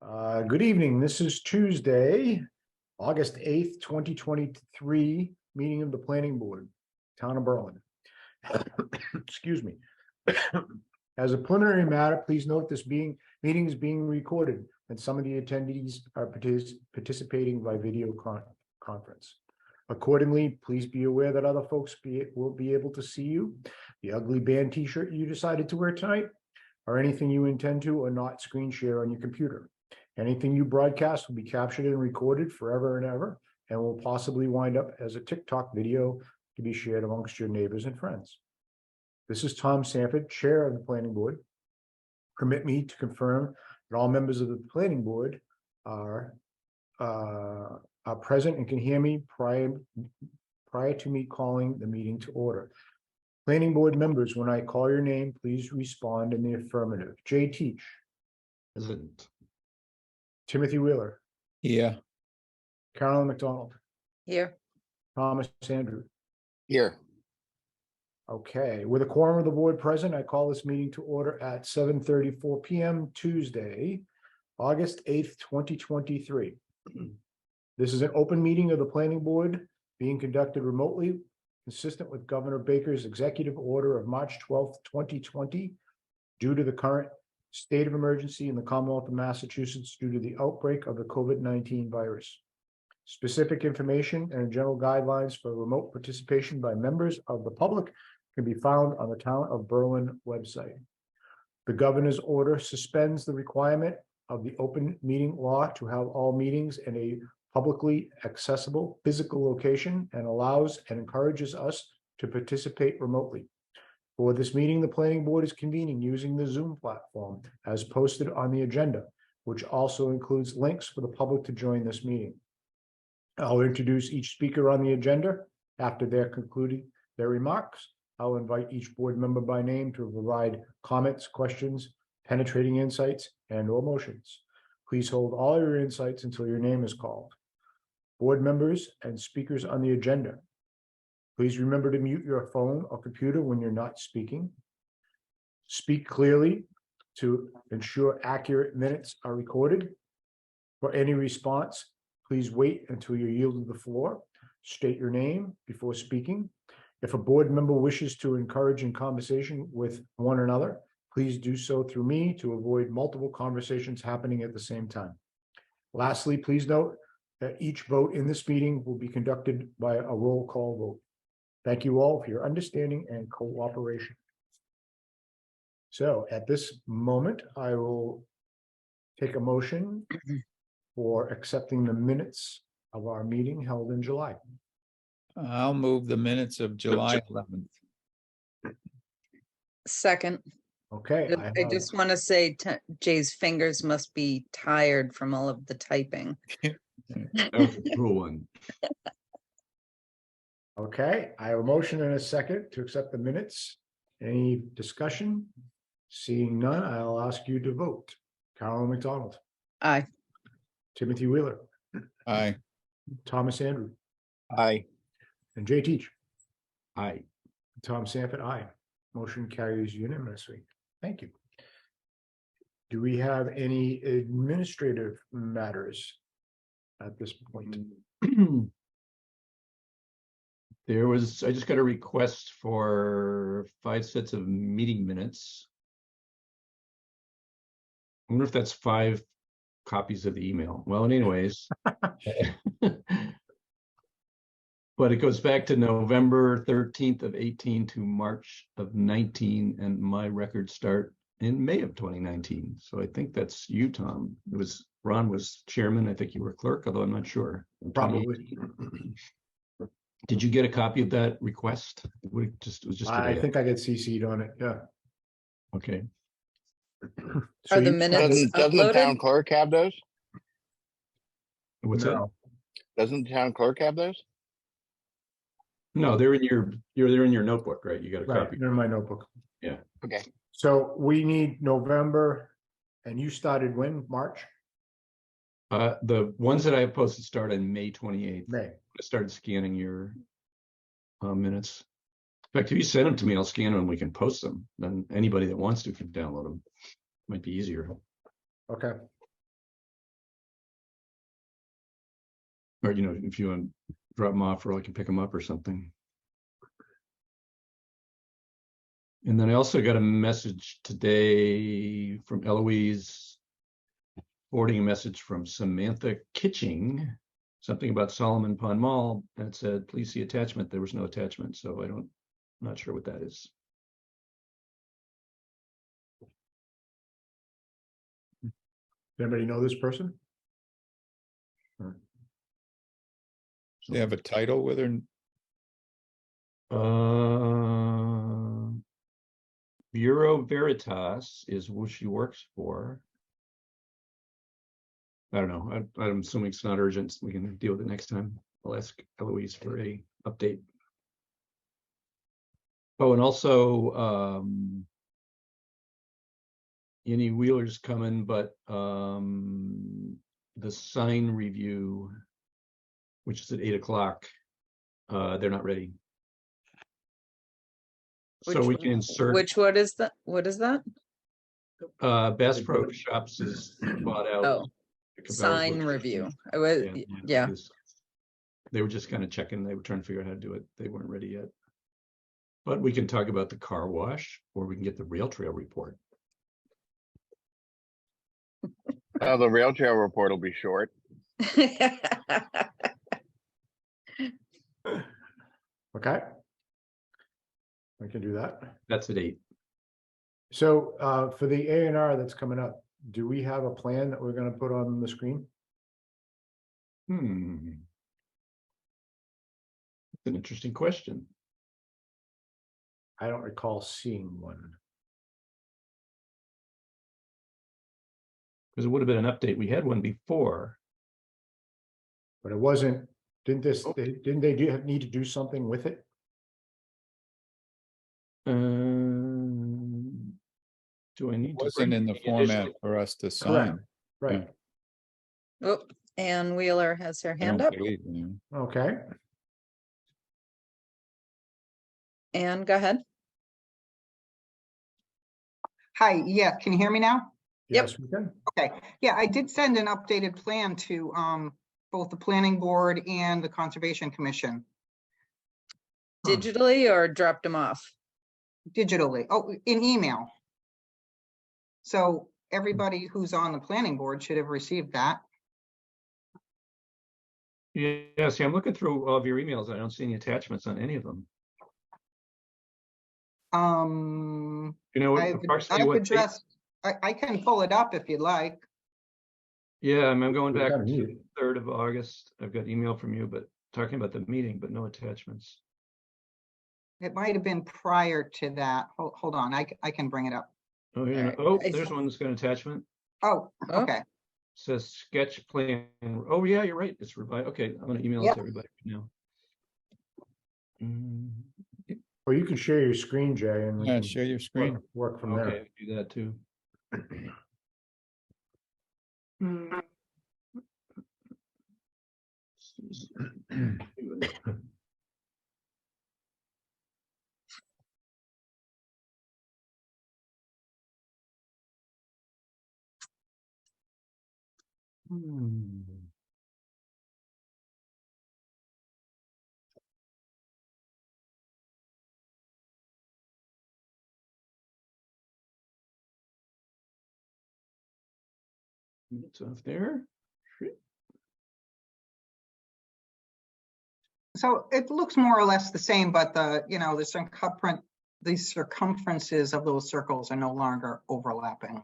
Good evening. This is Tuesday, August 8th, 2023, meeting of the Planning Board, Town of Berlin. Excuse me. As a preliminary matter, please note this meeting is being recorded and some of the attendees are participating by video conference. Accordingly, please be aware that other folks will be able to see you. The ugly band t-shirt you decided to wear tonight, or anything you intend to or not screen share on your computer. Anything you broadcast will be captured and recorded forever and ever, and will possibly wind up as a TikTok video to be shared amongst your neighbors and friends. This is Tom Sanford, Chair of the Planning Board. Permit me to confirm that all members of the Planning Board are present and can hear me prior to me calling the meeting to order. Planning Board members, when I call your name, please respond in the affirmative. Jay Teach. Present. Timothy Wheeler. Yeah. Carolyn McDonald. Here. Thomas Andrew. Here. Okay, with a quorum of the board present, I call this meeting to order at 7:34 p.m. Tuesday, August 8th, 2023. This is an open meeting of the Planning Board being conducted remotely, consistent with Governor Baker's executive order of March 12th, 2020, due to the current state of emergency in the Commonwealth of Massachusetts due to the outbreak of the COVID-19 virus. Specific information and general guidelines for remote participation by members of the public can be found on the Town of Berlin website. The governor's order suspends the requirement of the open meeting law to have all meetings in a publicly accessible physical location and allows and encourages us to participate remotely. For this meeting, the Planning Board is convening using the Zoom platform as posted on the agenda, which also includes links for the public to join this meeting. I'll introduce each speaker on the agenda. After they're concluding their remarks, I'll invite each board member by name to provide comments, questions, penetrating insights, and/or motions. Please hold all your insights until your name is called. Board members and speakers on the agenda, please remember to mute your phone or computer when you're not speaking. Speak clearly to ensure accurate minutes are recorded. For any response, please wait until you're yielded the floor. State your name before speaking. If a board member wishes to encourage in conversation with one another, please do so through me to avoid multiple conversations happening at the same time. Lastly, please note that each vote in this meeting will be conducted by a roll call vote. Thank you all for your understanding and cooperation. So at this moment, I will take a motion for accepting the minutes of our meeting held in July. I'll move the minutes of July 11th. Second. Okay. I just want to say Jay's fingers must be tired from all of the typing. That was a cool one. Okay, I have a motion and a second to accept the minutes. Any discussion? Seeing none, I'll ask you to vote. Carolyn McDonald. Aye. Timothy Wheeler. Aye. Thomas Andrew. Aye. And Jay Teach. Aye. Tom Sanford, aye. Motion carries unanimously. Thank you. Do we have any administrative matters at this point? I just got a request for 5 sets of meeting minutes. I wonder if that's 5 copies of the email. Well, anyways. But it goes back to November 13th of 18 to March of 19, and my records start in May of 2019. So I think that's you, Tom. Ron was chairman. I think you were clerk, although I'm not sure. Probably. Did you get a copy of that request? It was just I think I get CC'd on it. Yeah. Okay. So Are the you- minutes Doesn't the town uploaded? clerk have those? What's that? No. Doesn't the town clerk have those? No, they're in your notebook, right? You got a Right, copy. they're in my notebook. Okay. So we need November, and you started when? March? The ones that I have posted start on May 28th. May. I started scanning your minutes. In fact, if you send them to me, I'll scan them and we can post them. Then anybody that wants to can download them. Might be easier. Okay. Or, if you want to drop them off or I can pick them up or something. And then I also got a message today from Eloise, forwarding a message from Samantha Kitching, something about Solomon Pond Mall, that said, please see attachment. There was no attachment, so I'm not sure what that is. Anybody know this person? They have a title with her. Bureau Veritas is who she works for. I don't know. I'm assuming it's not urgent. We can deal with it next time. I'll ask Eloise for a update. Oh, and also, any Wheeler's coming, but the sign review, which is at 8 o'clock, they're not ready. So we can insert. What is that? What is that? Bass Pro Shops is bought out. Oh, sign review. I was, yeah. They were just kind of checking. They were trying to figure out how to do it. They weren't ready yet. But we can talk about the car wash, or we can get the rail trail report. The rail trail report will be short. Okay. I can do that. That's at 8. So for the A&R that's coming up, do we have a plan that we're gonna put on the screen? That's an interesting question. I don't recall seeing one. Because it would have been an update. We had one before. But it wasn't, didn't they need to do something with it? Do I need to? Wasn't in the format for us to sign. Right, Oh, Ann Wheeler has her I hand don't up. believe, okay. Ann, go ahead. Hi, yeah, can you hear me now? Yep. Yes, we can. Okay, yeah, I did send an updated plan to both the planning board and the Conservation Commission Digitally or dropped them off? digitally, in email. So everybody who's on the planning board should have received that. Yeah, see, I'm looking through all of your emails. I don't see any attachments on any of them. I've addressed, I can pull it up if you'd like. Yeah, I'm going back kinda to need it. 3rd of August. I've got email from you, but talking about the meeting, but no attachments. It might have been prior to that. Hold on, I can bring it up. Oh, yeah. Alright, Oh, I there's one that's got an attachment. Oh, Oh. okay. Says sketch plan. Oh, yeah, you're right. It's revised. Okay, I'm gonna email it Yep. to everybody now. Well, you can share your screen, Jay, and we Yeah, can share your screen. work from Okay, there. I can do that too. It's off there. So it looks more or less the same, but the circumferences of those circles are no longer overlapping.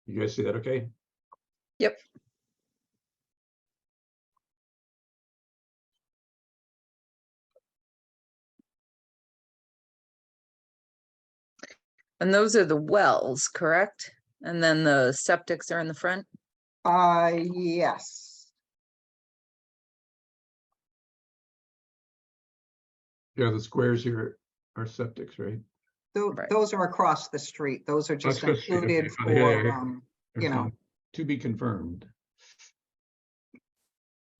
You guys see that okay? Yep. And those are the wells, correct? And then the septics are in the front? Yes. Yeah, the squares here are septics, right? Right. Those are across the street. Those are just Across the street, okay. included Oh, yeah, yeah, for, Okay. To be confirmed.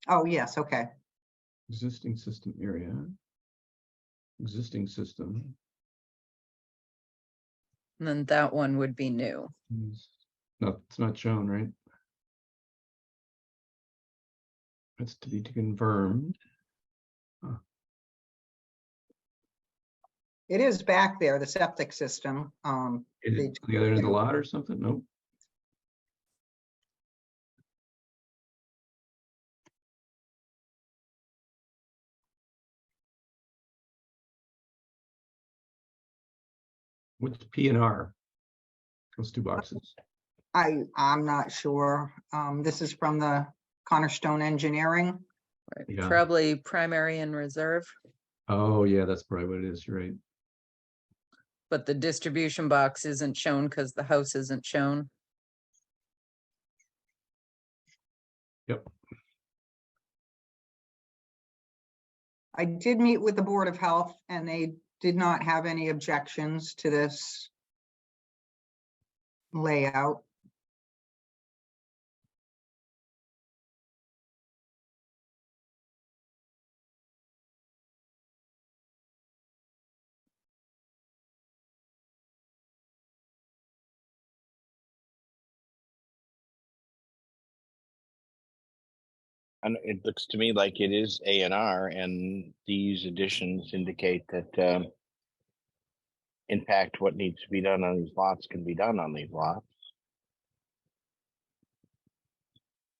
oh, yes, okay. Existing system area. Existing system. And then that one would be new. No, it's not shown, right? That's to be confirmed. It is back there, the septic system. Is They- it on the other end of the lot or something? Nope. What's P and R? Those two boxes. I'm not sure. This is from the Cornerstone Engineering. Right, Yeah. probably primary and reserve, Oh, yeah, that's probably what it is, you're right? but the distribution box isn't shown because the house isn't shown. Yep. I did meet with the Board of Health and they did not have any objections to this layout. And it looks to me like it is A and R, and these additions indicate that in fact, what needs to be done on these lots can be done on these lots.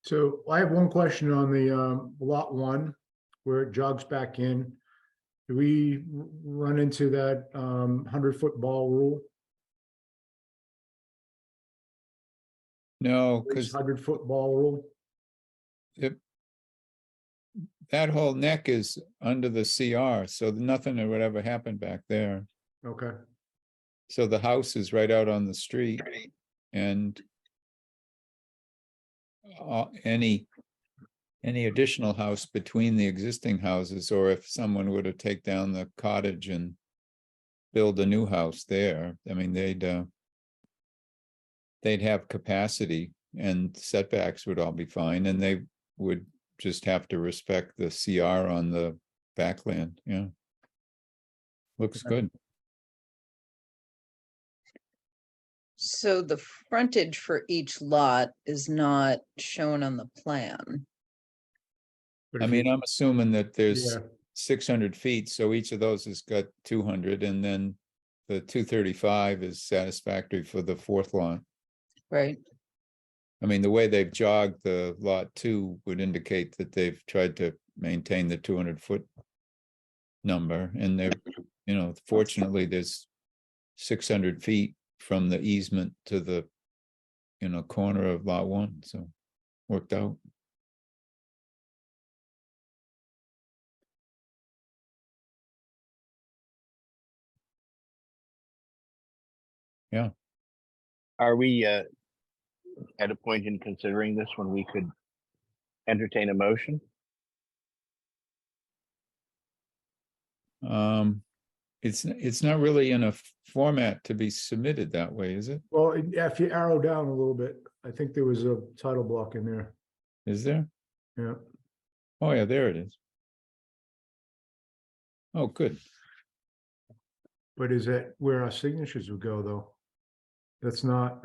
So I have one question on the lot one, where it jogs back in. Do we run into that 100-foot ball rule? No, because 100-foot ball rule? that whole neck is under the CR, so nothing would ever happen back there. Okay, So the house is right out on the street and any additional house between the existing houses, or if someone were to take down the cottage and build a new house there, I mean, they'd have capacity and setbacks would all be fine, and they would just have to respect the CR on the backland, yeah. Looks good. So the frontage for each lot is not shown on the plan. but I if mean, you- I'm assuming that there's yeah, 600 feet, so each of those has got 200, and then the 235 is satisfactory for the fourth lot. Right. I mean, the way they've jogged the lot 2 would indicate that they've tried to maintain the 200-foot number, and they're, fortunately, there's 600 feet from the easement to the, corner of lot 1, so worked out. Are we at a point in considering this when we could entertain a motion? It's not really in a format to be submitted that way, is it? well, if you arrow down a little bit, I think there was a title block in there, Is there? yeah. Oh, yeah, there it is. Oh, good. But is that where our signatures would go, though? That's not,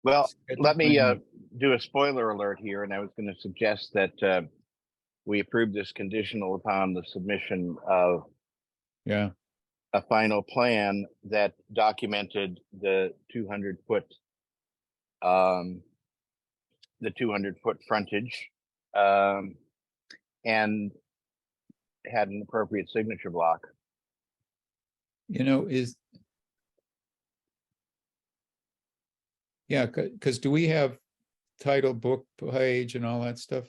Well, let me Schedule do a spoiler alert here, and I was going to suggest that we approve this conditional upon the submission of Yeah, a final plan that documented the 200-foot frontage and had an appropriate signature block. yeah, because do we have title, book page and all that stuff?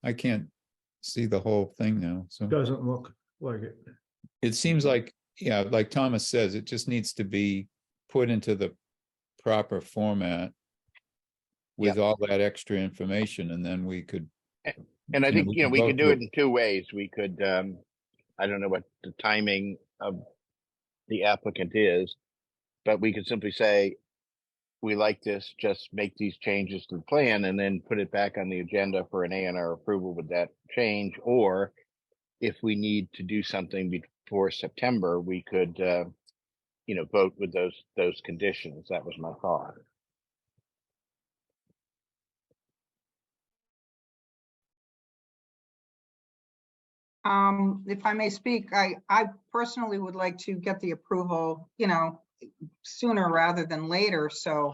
I can't see the whole thing now, so doesn't look like it. it seems like, yeah, like Thomas says, it just needs to be put into the proper format with all that extra information, and then we could, And I You know, think, we you know, can we vote could do to- it in two ways. We could, I don't know what the timing of the applicant is, but we could simply say, we like this, just make these changes to the plan and then put it back on the agenda for an A&R approval with that change. Or if we need to do something before September, we could, vote with those conditions. That was my thought. If I may speak, I personally would like to get the approval, sooner rather than later, so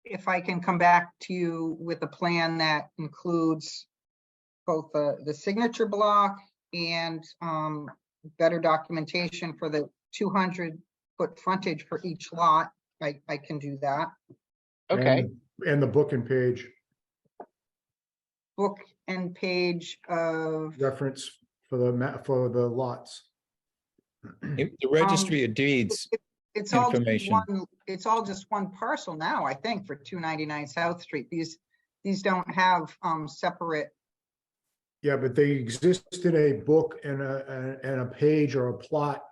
if I can come back to you with a plan that includes both the signature block and better documentation for the 200-foot frontage for each lot, I can do that. Okay, And the book and page Book and page of, reference for the for the lots. If the registry of deeds, it's all just information. one, it's all just one parcel now, I think, for 299 South Street. These don't have separate. Yeah, but they existed a book and a page or a plot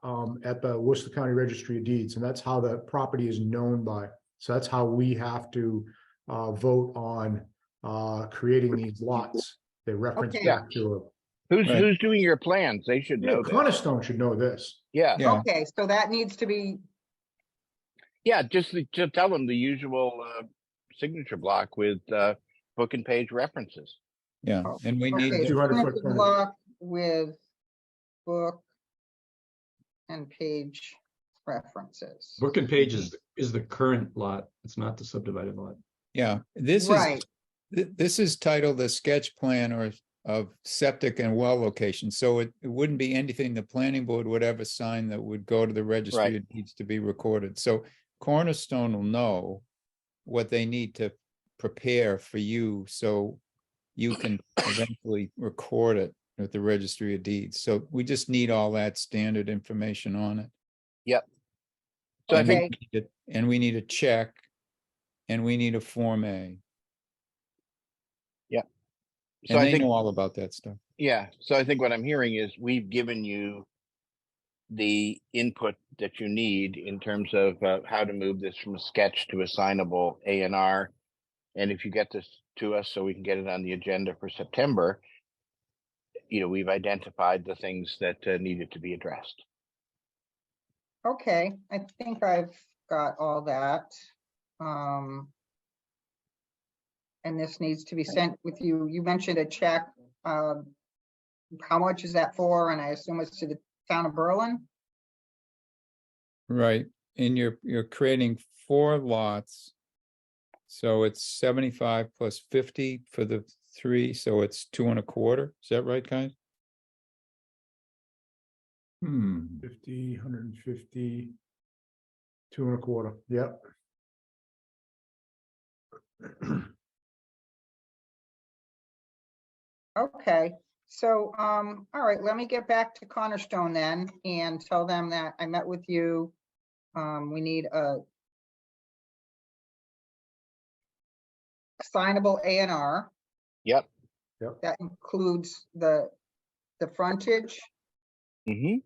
at the Worcester County Registry of Deeds, and that's how the property is known by. So that's how we have to vote on creating these lots. They reference Okay. back to who's Right. doing your plans? They should a. know this. Cornerstone should know this. Yeah, Yeah. Okay, so that needs to be, yeah, just to tell them the usual signature block with book and page references. Yeah, and we need, okay, to- 200 foot signature frontage. block with book and page references. Book and page is the current lot. It's not the subdivided lot. yeah, this Right. is, this is titled the sketch plan or of septic and well location. So it wouldn't be anything the planning board would ever sign that would go to the registry. Right. It needs to be recorded. So Cornerstone will know what they need to prepare for you, so you can eventually record it with the registry of deeds. So we just need all that standard information on it. So I And think, and we need a check, and we need a Form A. so And I they think, know all about that stuff. yeah, so I think what I'm hearing is we've given you the input that you need in terms of how to move this from a sketch to a signable A&R. And if you get this to us so we can get it on the agenda for September, we've identified the things that needed to be addressed. Okay, I think I've got all that. And this needs to be sent with you. You mentioned a check. How much is that for? And I assume it's to the town of Berlin? Right, and you're creating 4 lots. So it's 75 plus 50 for the 3, so it's 2 1/4. Is that right, guys? 50, 150, 2 1/4. Yep. Okay, so, all right, let me get back to Cornerstone then and tell them that I met with you. We need a signable A&R. Yep. That includes the frontage, Mm-hmm.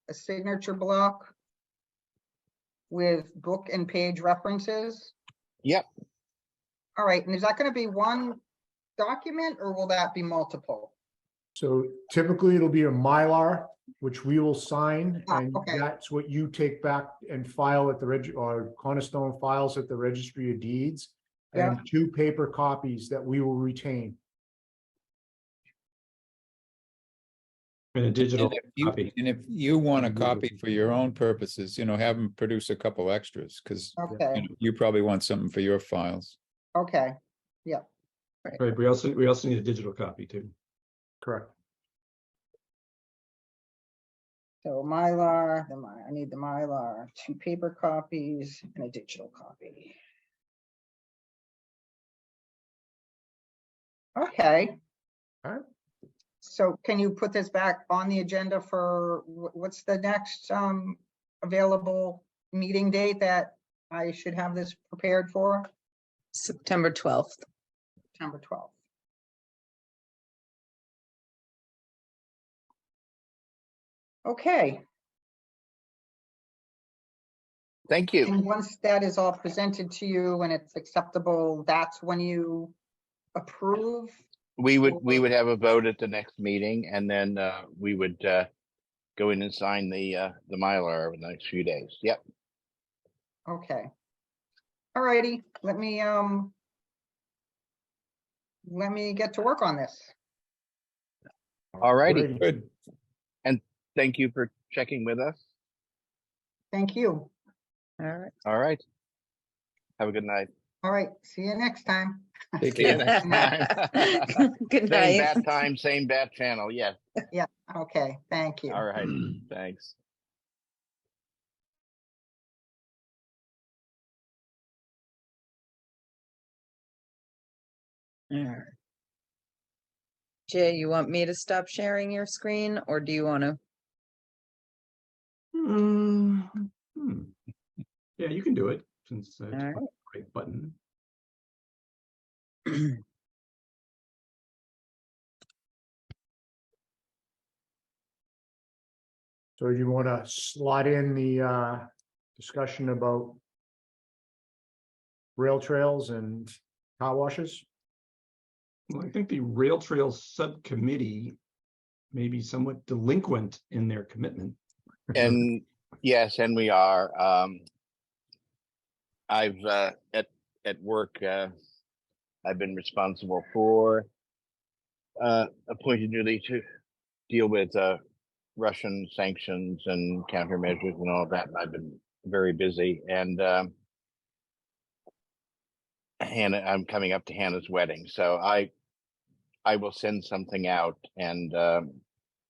a signature block with book and page references. Yep. All right, and is that gonna be one document or will that be multiple? So typically it'll be a Mylar, which we will sign, and okay. that's what you take back and file at the or Cornerstone files at the Registry of Deeds. And 2 paper copies that we will retain. And a digital copy. And if you want a copy for your own purposes, have them produce a couple extras, because Okay, you probably want something for your files. okay, Right, we also need a digital copy too. Correct. so Mylar, I need the Mylar, 2 paper copies and a digital copy. Okay. All right. So can you put this back on the agenda for, what's the next available meeting date that I should have this prepared for? September 12th. September 12th. Okay, Thank you. and once that is all presented to you and it's acceptable, that's when you approve? We would have a vote at the next meeting, and then we would go in and sign the Mylar over the next few days. Yep. Okay. All righty, let me get to work on this. All righty. Alrighty. Good. Thank you for checking with us. Thank you. All right. All right. Have a good night. All right, see you next time. Take See you care. next time. Good Same night. bat time, same bat channel. Yes. Okay, thank you. All right. Thanks. All right. Jay, you want me to stop sharing your screen or do you want to? Yeah, you can do it since it's All the right. right button. So you want to slot in the discussion about rail trails and car washes? Well, I think the Rail Trail Subcommittee may be somewhat delinquent in their commitment. And yes, and we are. I've at work. I've been responsible for appointed newly to deal with Russian sanctions and countermeasures and all that. I've been very busy, and Hannah, I'm coming up to Hannah's wedding, so I will send something out, and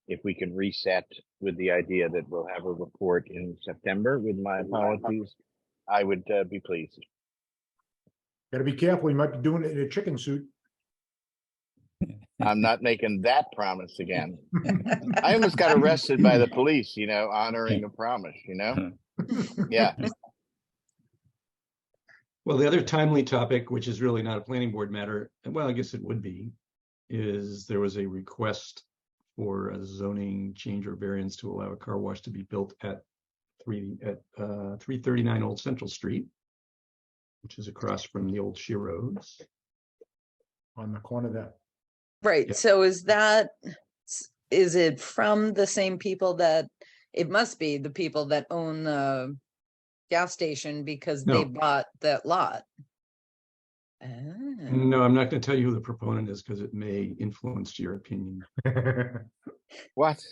if we can reset with the idea that we'll have a report in September, with my apologies, I would be pleased. Gotta be careful, you might be doing it in a chicken suit. I'm not making that promise again. I almost got arrested by the police, honoring a promise, Yeah. Well, the other timely topic, which is really not a planning board matter, well, I guess it would be, is there was a request for a zoning change or variance to allow a car wash to be built at 339 Old Central Street, which is across from the old Shiro's. On the corner there. Right, Yeah. so is it from the same people that, it must be the people that own the gas station because they No. bought that lot? Ah. No, I'm not going to tell you who the proponent is because it may influence your opinion. What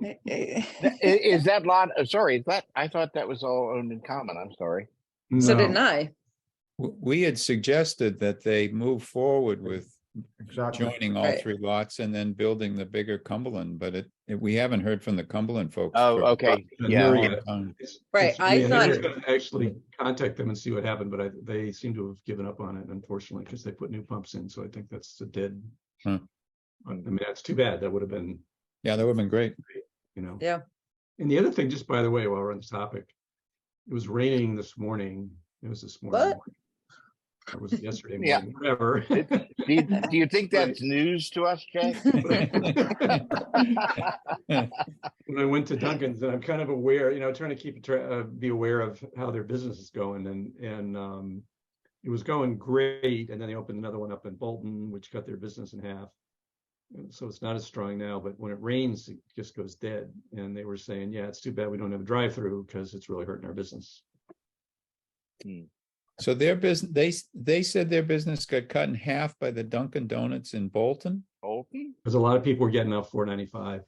Eh, is that lot? Sorry, is that? I thought that was all owned in common. I'm sorry. So No. didn't I. We had suggested that they move forward with Exactly. joining all Right. three lots and then building the bigger Cumberland, but we haven't heard from the Cumberland folks. Oh, for okay. a Yeah. long time. Right, I was thought- gonna actually contact them and see what happened, but they seem to have given up on it, unfortunately, because they put new pumps in. So I think that's a dead. Hmm. I mean, that's too bad. That would have been, Yeah, that would have been great. Yeah. And the other thing, just by the way, while we're on the topic, it was raining this morning. It was this morning. What? It was yesterday Yeah. morning, whatever. Do you think that's news to us, Jay? When I went to Dunkin's, and I'm kind of aware, trying to be aware of how their business is going, and it was going great, and then they opened another one up in Bolton, which cut their business in half. And so it's not as strong now, but when it rains, it just goes dead. And they were saying, yeah, it's too bad we don't have a drive-through because it's really hurting our business. So their business, they said their business got cut in half by the Dunkin' Donuts in Bolton. Bolton? Because a lot of people were getting off 495,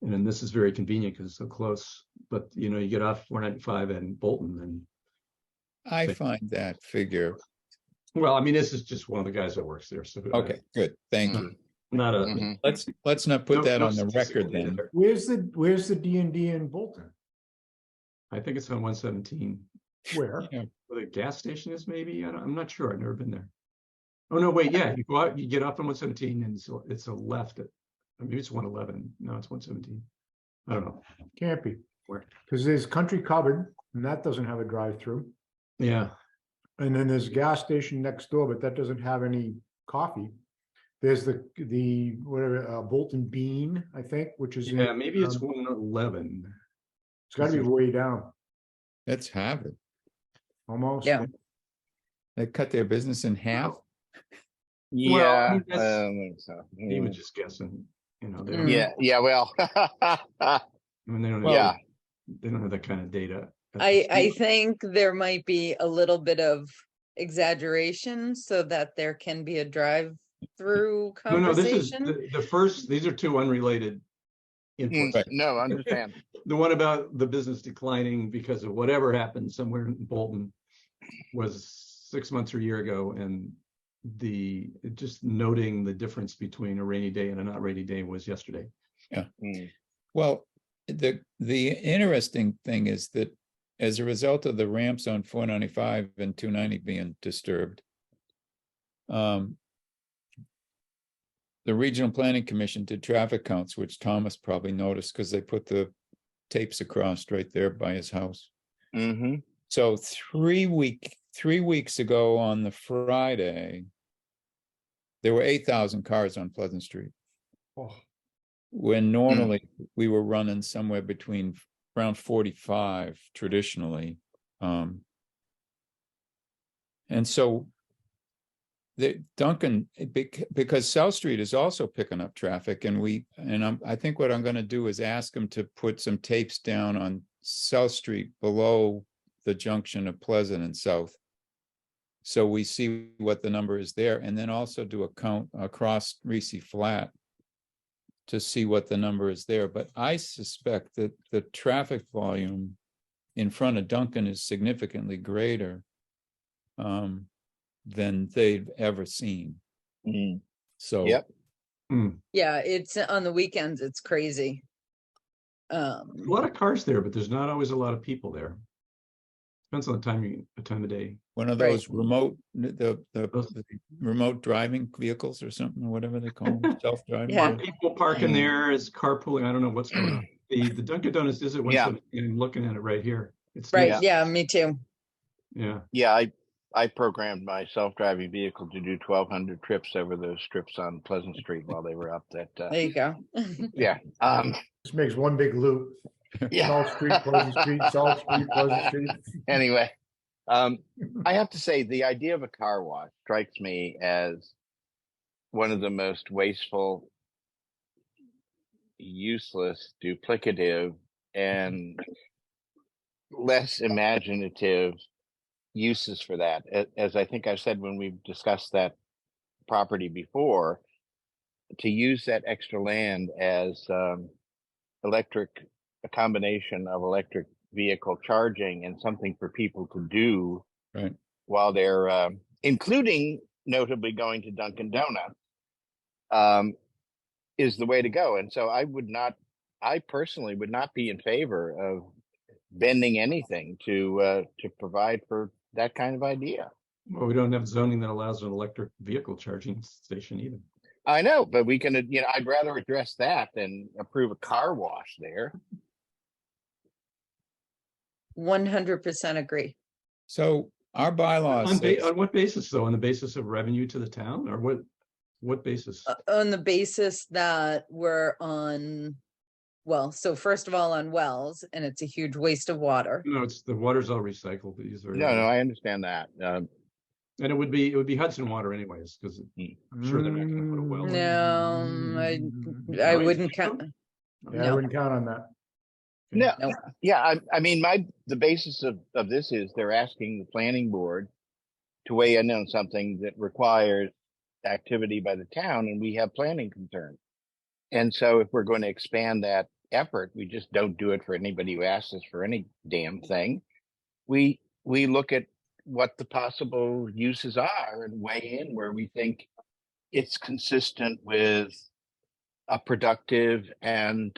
and then this is very convenient because it's so close. But you get off 495 and Bolton, and I find that figure. well, I mean, this is just one of the guys that works there. So Okay, good. Thank you. not a. Mhm. Let's not put no- that no on the statistical record data then. there. Where's the D&D in Bolton? I think it's on 117. Where? Where the gas station is, maybe. I'm not sure. I've never been there. Oh no, wait, yeah, you go out, you get off on 117, and it's a left at, maybe it's 111. No, it's 117. I don't know. Can't be. Where? Because there's Country Cupboard, and that doesn't have a drive-through. Yeah, And then there's a gas station next door, but that doesn't have any coffee. There's the whatever, Bolton Bean, I think, which is. yeah, maybe it's um, 111. It's gotta be way down, That's Harvard. almost. Yeah. They cut their business in half. Yeah. I mean, that's- So, He was just guessing. They don't, yeah. Well, I mean, they don't have, yeah. they don't have that kind of data. I think there might be a little bit of exaggeration so that there can be a drive through No, this is conversation. the first, these are two unrelated inputs. Right. No, I understand. The one about the business declining because of whatever happened somewhere in Bolton was 6 months or a year ago, and just noting the difference between a rainy day and a not rainy day was yesterday. Mm. Well, the interesting thing is that as a result of the ramps on 495 and 290 being disturbed, the Regional Planning Commission did traffic counts, which Thomas probably noticed because they put the tapes across right there by his house. Mm-hmm. So 3 weeks ago on the Friday, there were 8,000 cars on Pleasant Street. Oh, When normally we were running somewhere between around 45 traditionally. And so Duncan, because South Street is also picking up traffic, and I think what I'm going to do is ask him to put some tapes down on South Street below the junction of Pleasant and South. So we see what the number is there, and then also do a count across Reese Flat to see what the number is there. But I suspect that the traffic volume in front of Duncan is significantly greater than they've ever seen. Mm. So Yep. Yeah, it's on the weekends, it's crazy. A lot of cars there, but there's not always a lot of people there. Depends on the time of day. one of Right. those remote, the remote driving vehicles or something, or whatever they call them, self-driving. Yeah. People parking there is carpooling. I don't know what's going on. The Dunkin' Donuts is at Yeah. 117. I'm looking at it right here. It's Right, next- yeah, me too. Yeah. Yeah, I programmed my self-driving vehicle to do 1,200 trips over those strips on Pleasant Street while they were up. That There you go. yeah. this makes one big loop. Yeah. Salt Street, Pleasant Street, Salt Street, Pleasant Street. Anyway, I have to say the idea of a car wash strikes me as one of the most wasteful, useless, duplicative, and less imaginative uses for that. As I think I've said when we've discussed that property before, to use that extra land as a combination of electric vehicle charging and something for people to do Right. while they're including notably going to Dunkin' Donuts is the way to go. And so I personally would not be in favor of bending anything to provide for that kind of idea. Well, we don't have zoning that allows an electric vehicle charging station either. I know, but we can, I'd rather address that than approve a car wash there. 100% agree. So our bylaws On what basis though? On the basis of revenue to the town, or what basis? On the basis that we're on, well, so first of all, on wells, and it's a huge waste of water. No, it's the water's all recycled. These are No, I understand that. and it would be Hudson water anyways, because I'm sure they're not going to put a well. in. No, I No, wouldn't it's- count. Yeah, I No. wouldn't count on that. No, Nope. yeah, I mean, the basis of this is they're asking the planning board to weigh in on something that requires activity by the town, and we have planning concerns. And so if we're going to expand that effort, we just don't do it for anybody who asks us for any damn thing. We look at what the possible uses are and weigh in where we think it's consistent with a productive and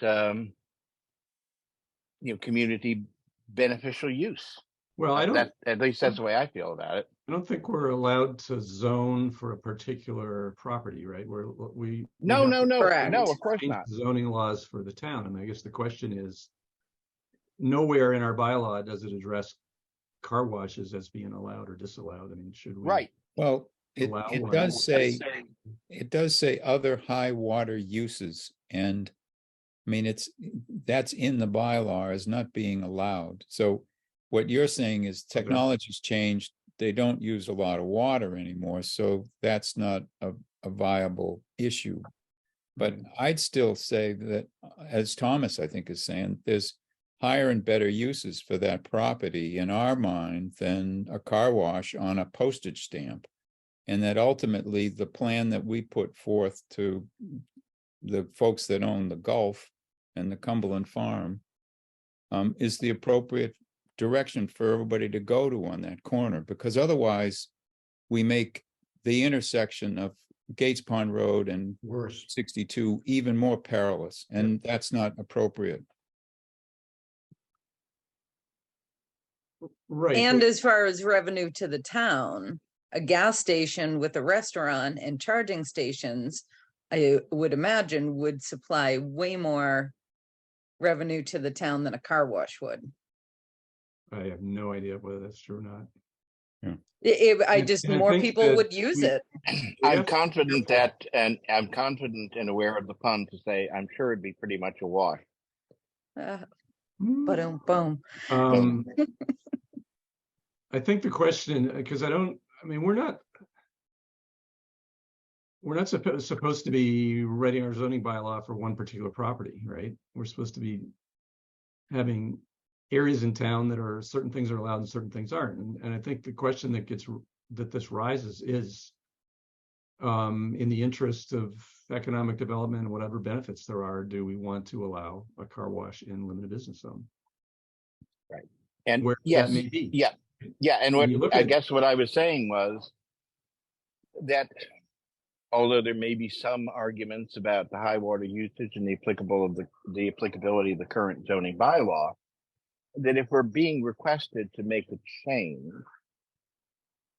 community beneficial use. Well, At least that's the way I feel about it. I don't think we're allowed to zone for a particular property, right? We No, have to Correct. no, of course change not. zoning laws for the town, and I guess the question is, nowhere in our bylaw does it address car washes as being allowed or disallowed. I mean, should we? Right. Well, Allow it one. does say other high water uses, and I mean, that's in the bylaw as not being allowed. So what you're saying is technology's changed. They don't use a lot of water anymore, so that's not a viable issue. But I'd still say that, as Thomas, I think, is saying, there's higher and better uses for that property in our mind than a car wash on a postage stamp. And that ultimately the plan that we put forth to the folks that own the Gulf and the Cumberland Farm is the appropriate direction for everybody to go to on that corner, because otherwise we make the intersection of Gates Pond Road and Worse. 62 even more perilous, and that's not appropriate. Right. And but- as far as revenue to the town, a gas station with a restaurant and charging stations, I would imagine would supply way more revenue to the town than a car wash would. I have no idea whether that's true or not. I And- just, and I more think people that would use we- it. We I'm have to be confident careful. that, and I'm confident and aware of the pun to say, I'm sure it'd be pretty much a wash. Boom, boom. Um, I think the question, because we're not supposed to be writing our zoning bylaw for one particular property, right? We're supposed to be having areas in town that are, certain things are allowed and certain things aren't. And I think the question that this rises is, in the interest of economic development and whatever benefits there are, do we want to allow a car wash in limited business zone? And Where yes, that may be. yeah, yeah. And When what you look I at- guess what I was saying was that although there may be some arguments about the high water usage and the applicability of the current zoning bylaw, that if we're being requested to make a change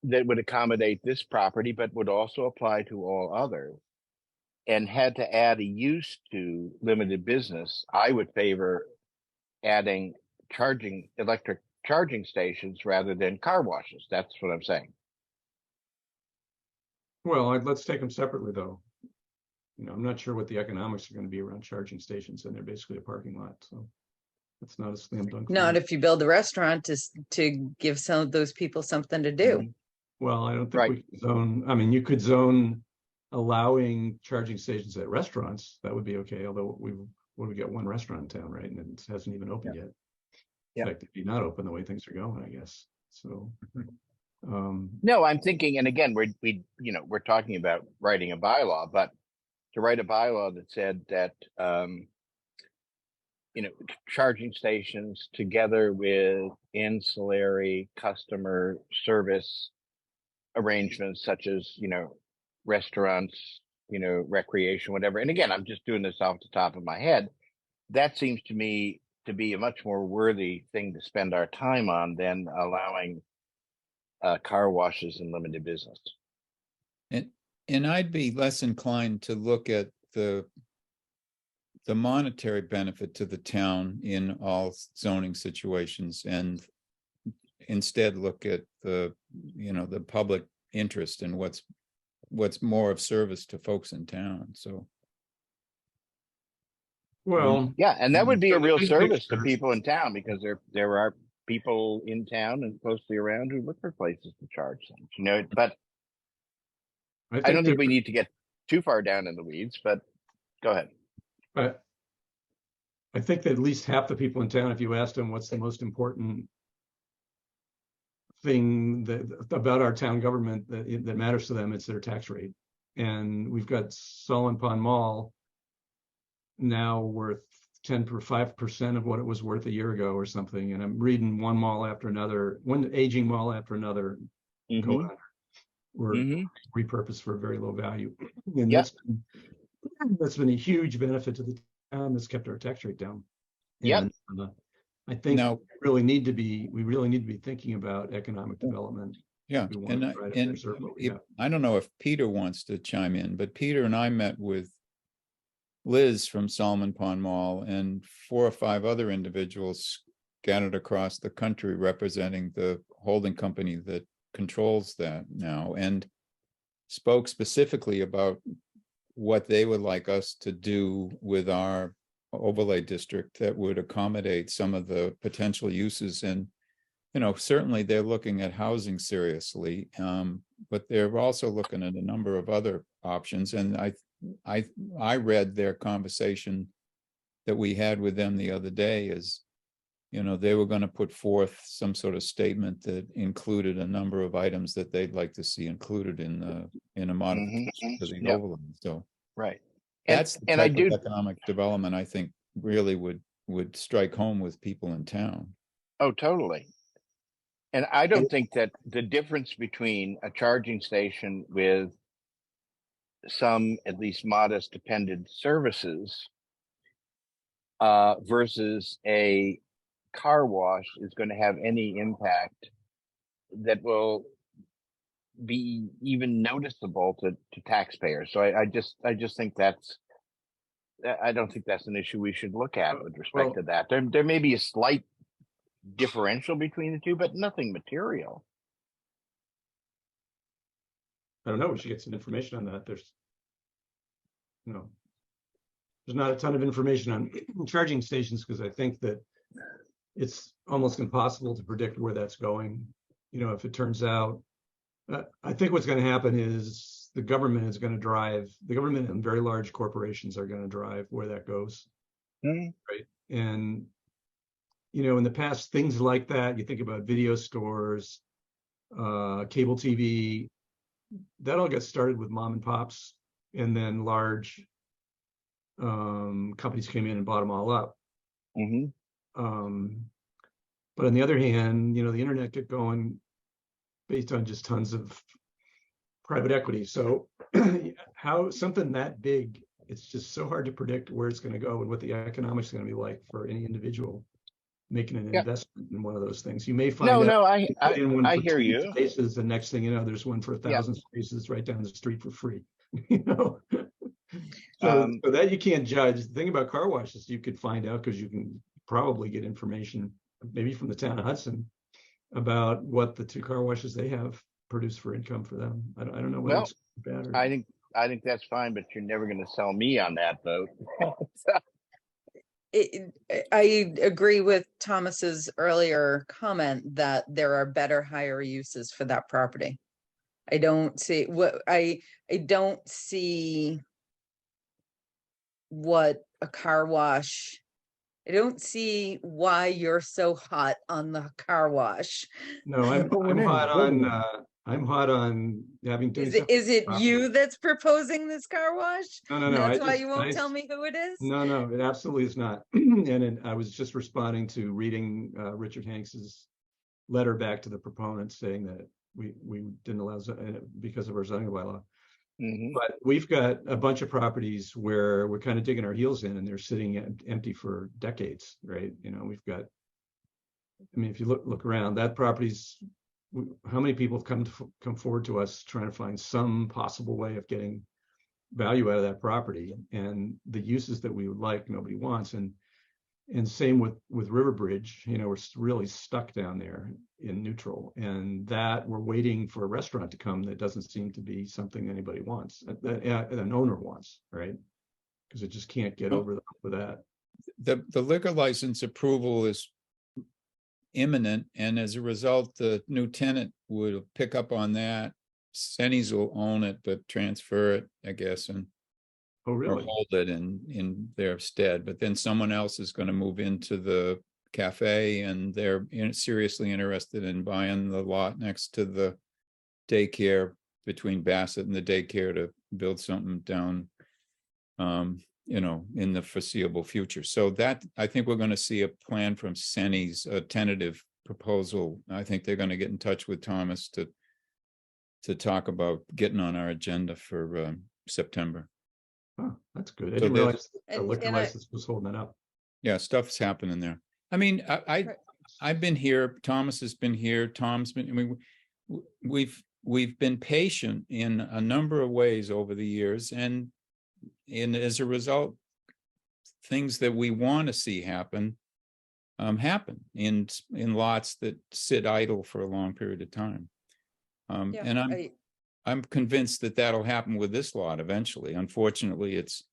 that would accommodate this property, but would also apply to all others, and had to add a use to limited business, I would favor adding electric charging stations rather than car washes. That's what I'm saying. Well, let's take them separately, though. I'm not sure what the economics are going to be around charging stations, and they're basically a parking lot, so it's not a slam dunk. Not thing. if you build a restaurant to give some of those people something to do. Well, I don't think Right. we could zone. You could zone allowing charging stations at restaurants. That would be okay. Although we got one restaurant in town, right, and it hasn't even opened yet. Yeah. In fact, it'd be not open the way things are going, I guess. So, No, I'm thinking, and again, we're talking about writing a bylaw, but to write a bylaw that said that, charging stations together with ancillary customer service arrangements such as, restaurants, recreation, whatever. And again, I'm just doing this off the top of my head. That seems to me to be a much more worthy thing to spend our time on than allowing car washes in limited business. And I'd be less inclined to look at the monetary benefit to the town in all zoning situations, and instead look at the public interest and what's more of service to folks in town. So well, Yeah, and that would be a So the real big service to picture- people in town, because there are people in town and closely around who look for places to charge things, but I don't think we need to get too far down in the weeds, but go ahead. But I think that at least half the people in town, if you asked them what's the most important thing about our town government that matters to them, it's their tax rate. And we've got Solomon Pond Mall now worth 5% of what it was worth a year ago or something. And I'm reading one mall after another, one aging mall after another Mhm, go under, were mhm. repurposed for very low value. And Yep. that's been a huge benefit to the town. That's kept our tax rate down. Yep. And, I think now, we really need to be thinking about economic development. yeah, We want and to I- try to and preserve what we if- have. I don't know if Peter wants to chime in, but Peter and I met with Liz from Solomon Pond Mall and 4 or 5 other individuals scattered across the country representing the holding company that controls that now, and spoke specifically about what they would like us to do with our overlay district that would accommodate some of the potential uses. And certainly they're looking at housing seriously, but they're also looking at a number of other options. And I read their conversation that we had with them the other day as, they were gonna put forth some sort of statement that included a number of items that they'd like to see included in a modification to the Yep. overlay. So Right. And, that's the and I type do, of economic development I think really would strike home with people in town. oh, totally. And I don't think that the difference between a charging station with some at least modest dependent services versus a car wash is going to have any impact that will be even noticeable to taxpayers. So I just think I don't think that's an issue we should look at with respect to that. There may be a slight differential between the two, but nothing material. I don't know, we should get some information on that. There's not a ton of information on charging stations because I think that it's almost impossible to predict where that's going. If it turns out, I think what's going to happen is the government and very large corporations are going to drive where that goes. Mhm. Right. And, in the past, things like that, you think about video stores, cable TV, that all got started with mom and pops, and then large companies came in and bought them all up. Mm-hmm. But on the other hand, the internet get going based on just tons of private equity. So how something that big, it's just so hard to predict where it's going to go and what the economics are going to be like for any individual making an investment in one of those things. You may find I hear you. Spaces, the next thing you know, there's one for 1,000 spaces right down the street for free. So that you can't judge. The thing about car washes, you could find out because you can probably get information, maybe from the town of Hudson, about what the two car washes they have produce for income for them. I don't know whether it's bad or I think that's fine, but you're never going to sell me on that vote. I agree with Thomas's earlier comment that there are better, higher uses for that property. I don't see what a car wash. I don't see why you're so hot on the car wash. No, I'm hot on having. Is it you that's proposing this car wash? No. That's why you won't tell me who it is? No, it absolutely is not. And I was just responding to reading Richard Hanks's letter back to the proponents saying that we didn't allow because of our zoning bylaw. Mm-hmm. But we've got a bunch of properties where we're kind of digging our heels in and they're sitting empty for decades, right? We've got, if you look around, that property's, how many people have come forward to us trying to find some possible way of getting value out of that property, and the uses that we would like, nobody wants. And same with Riverbridge, we're really stuck down there in neutral, and that we're waiting for a restaurant to come that doesn't seem to be something anybody wants, that an owner wants, right? Because it just can't get over with that. The liquor license approval is imminent, and as a result, the new tenant will pick up on that. Sennies will own it, but transfer it, I guess, and or hold it in their stead. But then someone else is going to move into the cafe, and they're seriously interested in buying the lot next to the daycare, between Bassett and the daycare, to build something down, in the foreseeable future. So that, I think we're going to see a plan from Sennies, a tentative proposal. I think they're going to get in touch with Thomas to talk about getting on our agenda for September. Oh, that's good. I didn't realize the liquor license was holding that up. Yeah, stuff's happening there. I mean, I've been here. Thomas has been here. Tom's been. I mean, we've been patient in a number of ways over the years, and as a result, things that we want to see happen in lots that sit idle for a long period of time. And I'm convinced that that'll happen with this lot eventually. Unfortunately, it's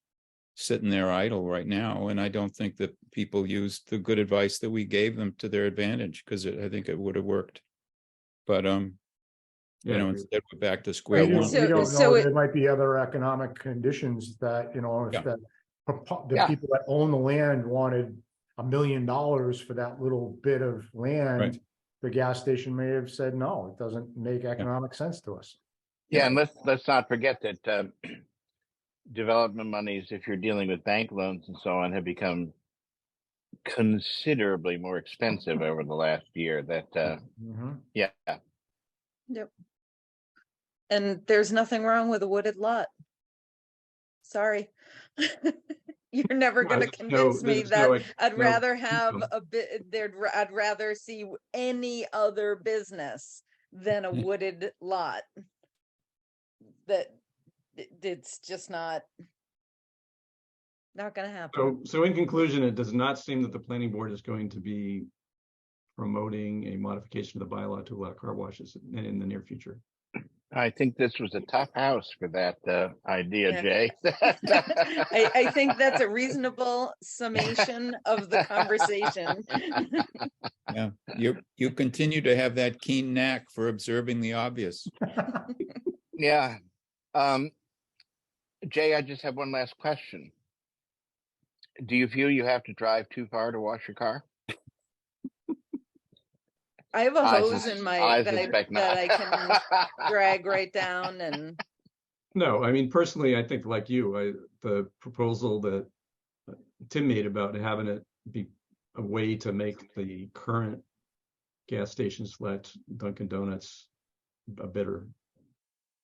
sitting there idle right now, and I don't think that people used the good advice that we gave them to their advantage, because I think it would have worked. But instead we're back to square one. We don't know. There might be other economic conditions that, if the people that own the land wanted $1 million for that little bit of land, Right. the gas station may have said, no, it doesn't make economic sense to us. Yeah, and let's not forget that development monies, if you're dealing with bank loans and so on, have become considerably more expensive over the last year. That Mhm. yeah, And there's nothing wrong with a wooded lot. Sorry. You're never gonna There's convince me there's no, that I'd no rather have income. a bit, I'd rather see any other business than a wooded lot. That it's just not gonna happen. So in conclusion, it does not seem that the planning board is going to be promoting a modification of the bylaw to allow car washes in the near future. I think this was a tough house for that idea, Yeah. Jay. I think that's a reasonable summation of the conversation. Yeah, you continue to have that keen knack for observing the obvious. Yeah. Jay, I just have one last question. Do you feel you have to drive too far to wash your car? I have a I hose sus- in my, I that suspect I not. can drag right down and, No, I mean, personally, I think like you, the proposal that Tim made about having it be a way to make the current gas stations / Dunkin' Donuts a better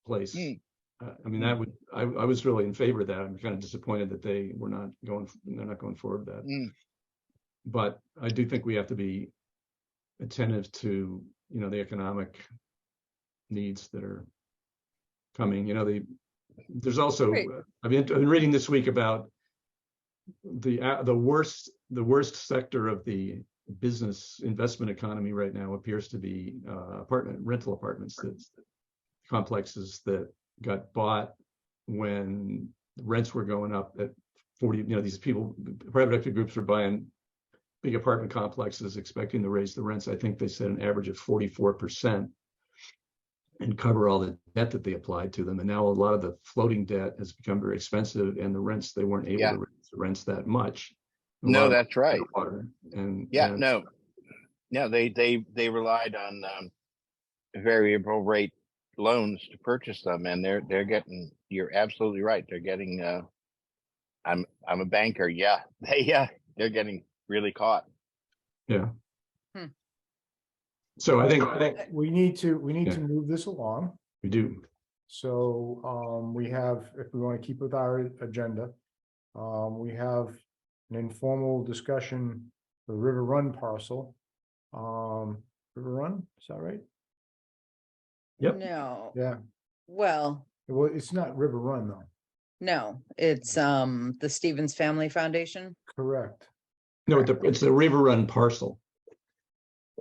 place. Mm. I mean, that would, I was really in favor of that. I'm kind of disappointed that they're not going forward with that. Mm. But I do think we have to be attentive to, the economic needs that are coming. There's also, Right. I've been reading this week about the worst sector of the business investment economy right now appears to be rental apartments, that complexes that got bought when rents were going up at 40. These people, private equity groups, were buying big apartment complexes expecting to raise the rents. I think they said an average of 44%, and cover all the debt that they applied to them. And now a lot of the floating debt has become very expensive, and the rents, they weren't able Yeah. to raise the rents that much. A No, lot of that's right. water. And Yeah, and no. Yeah, they relied on variable rate loans to purchase them, and they're getting. You're absolutely right. They're getting. I'm a banker. Yeah, they're getting really caught. yeah. Hmm. So I think We need to Yeah. move this along. we do. So we have, if we want to keep with our agenda, we have an informal discussion, the River Run parcel. River Run, is that right? Yep. no, Yeah, well, well, it's not River Run though, no, it's the Stevens Family Foundation. correct? No, it's the River Run parcel.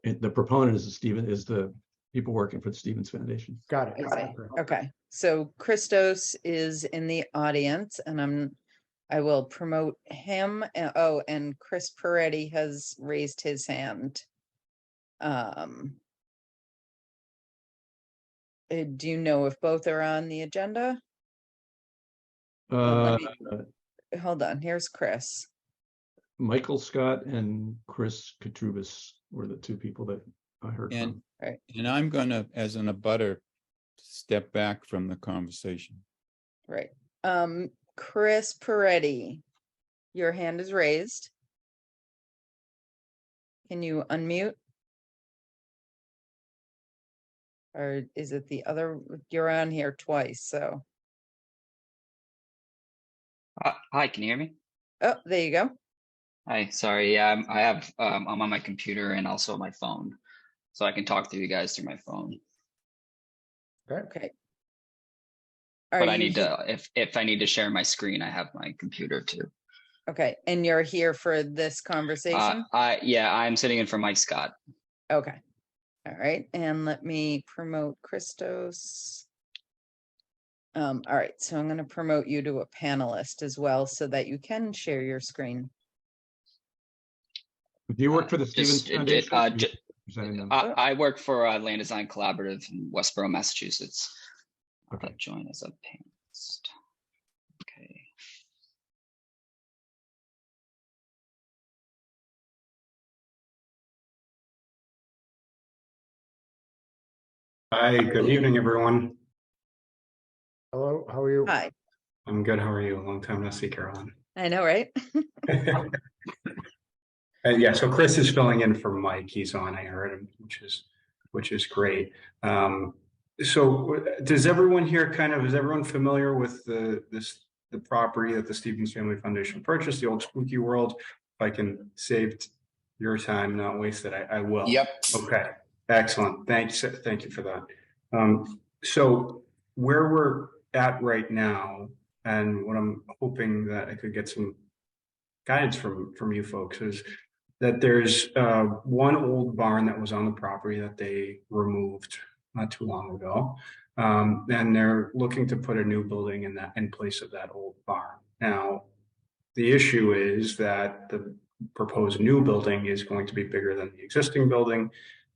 The proponent is the people working for the Stevens Foundation. Got it. I see. Okay. Okay, so Christos is in the audience and I will promote him. And Chris Peretti has raised his hand. Do you know if both are on the agenda? Uh, Hold on, here's Chris. Michael Scott and Chris Katrubis were the two people that I heard And, from. and I'm gonna, as an abutter, step back from the conversation. Right. Chris Peretti, your hand is raised. Can you unmute? Or is it the other, you're on here twice, so, Hi, can you hear me? oh, there you go. Hi, sorry. Yeah, I have I'm on my computer and also my phone, so I can talk to you guys through my phone. Okay. But I you need he- to if I need to share my screen, I have my computer too. Okay, and you're here for this conversation? I'm sitting in for Mike Scott. Okay. All right, and let me promote Christos. All right, so I'm gonna promote you to a panelist as well so that you can share your screen. Do you work for the Stevens Just- Foundation? uh, Or you ju- representing them? I work for Land Design Collaborative in Westboro, Massachusetts. Okay. Join as a panelist. Okay. Hi, good evening, everyone. Hello, how are you? Hi, I'm good. How are you? Long time no see, Carolyn. I know, right? And yeah, so Chris is filling in for Mike. He's on. I heard him, which is great. So does everyone here is everyone familiar with the property that the Stevens Family Foundation purchased, the old Spooky World? If I can save your time, not waste it, I will. Yep. Okay, excellent. Thanks. Thank you for that. So where we're at right now, and what I'm hoping that I could get some guidance from you folks is that there's one old barn that was on the property that they removed not too long ago. And they're looking to put a new building in place of that old barn. Now, the issue is that the proposed new building is going to be bigger than the existing building,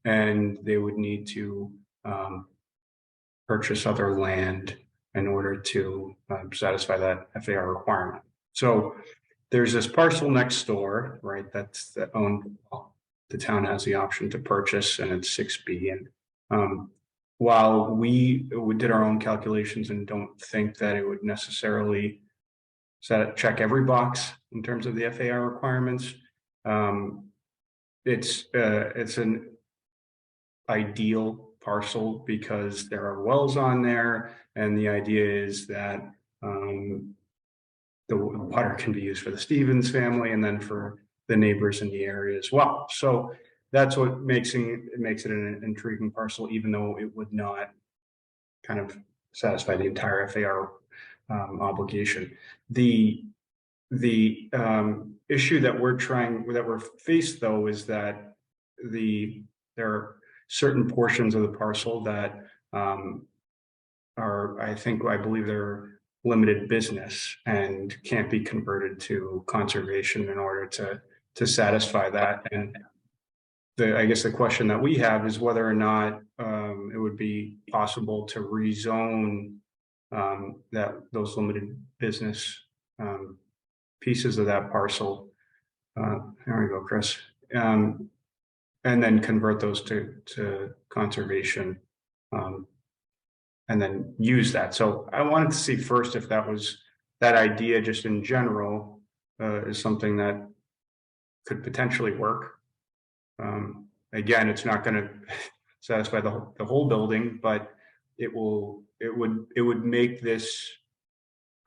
and they would need to purchase other land in order to satisfy that FAR requirement. So there's this parcel next door, right? That's owned. The town has the option to purchase, and it's 6B. And while we did our own calculations and don't think that it would necessarily check every box in terms of the FAR requirements, it's an ideal parcel because there are wells on there, and the idea is that the water can be used for the Stevens family and then for the neighbors in the area as well. So that's what makes it an intriguing parcel, even though it would not kind of satisfy the entire FAR obligation. The issue that we're faced though is that there are certain portions of the parcel that I believe they're limited business and can't be converted to conservation in order to satisfy that. And I guess the question that we have is whether or not it would be possible to rezone those limited business pieces of that parcel. There we go, Chris. And then convert those to conservation. And then use that. So I wanted to see first if that idea just in general is something that could potentially work. Again, it's not going to satisfy the whole building, but it would make this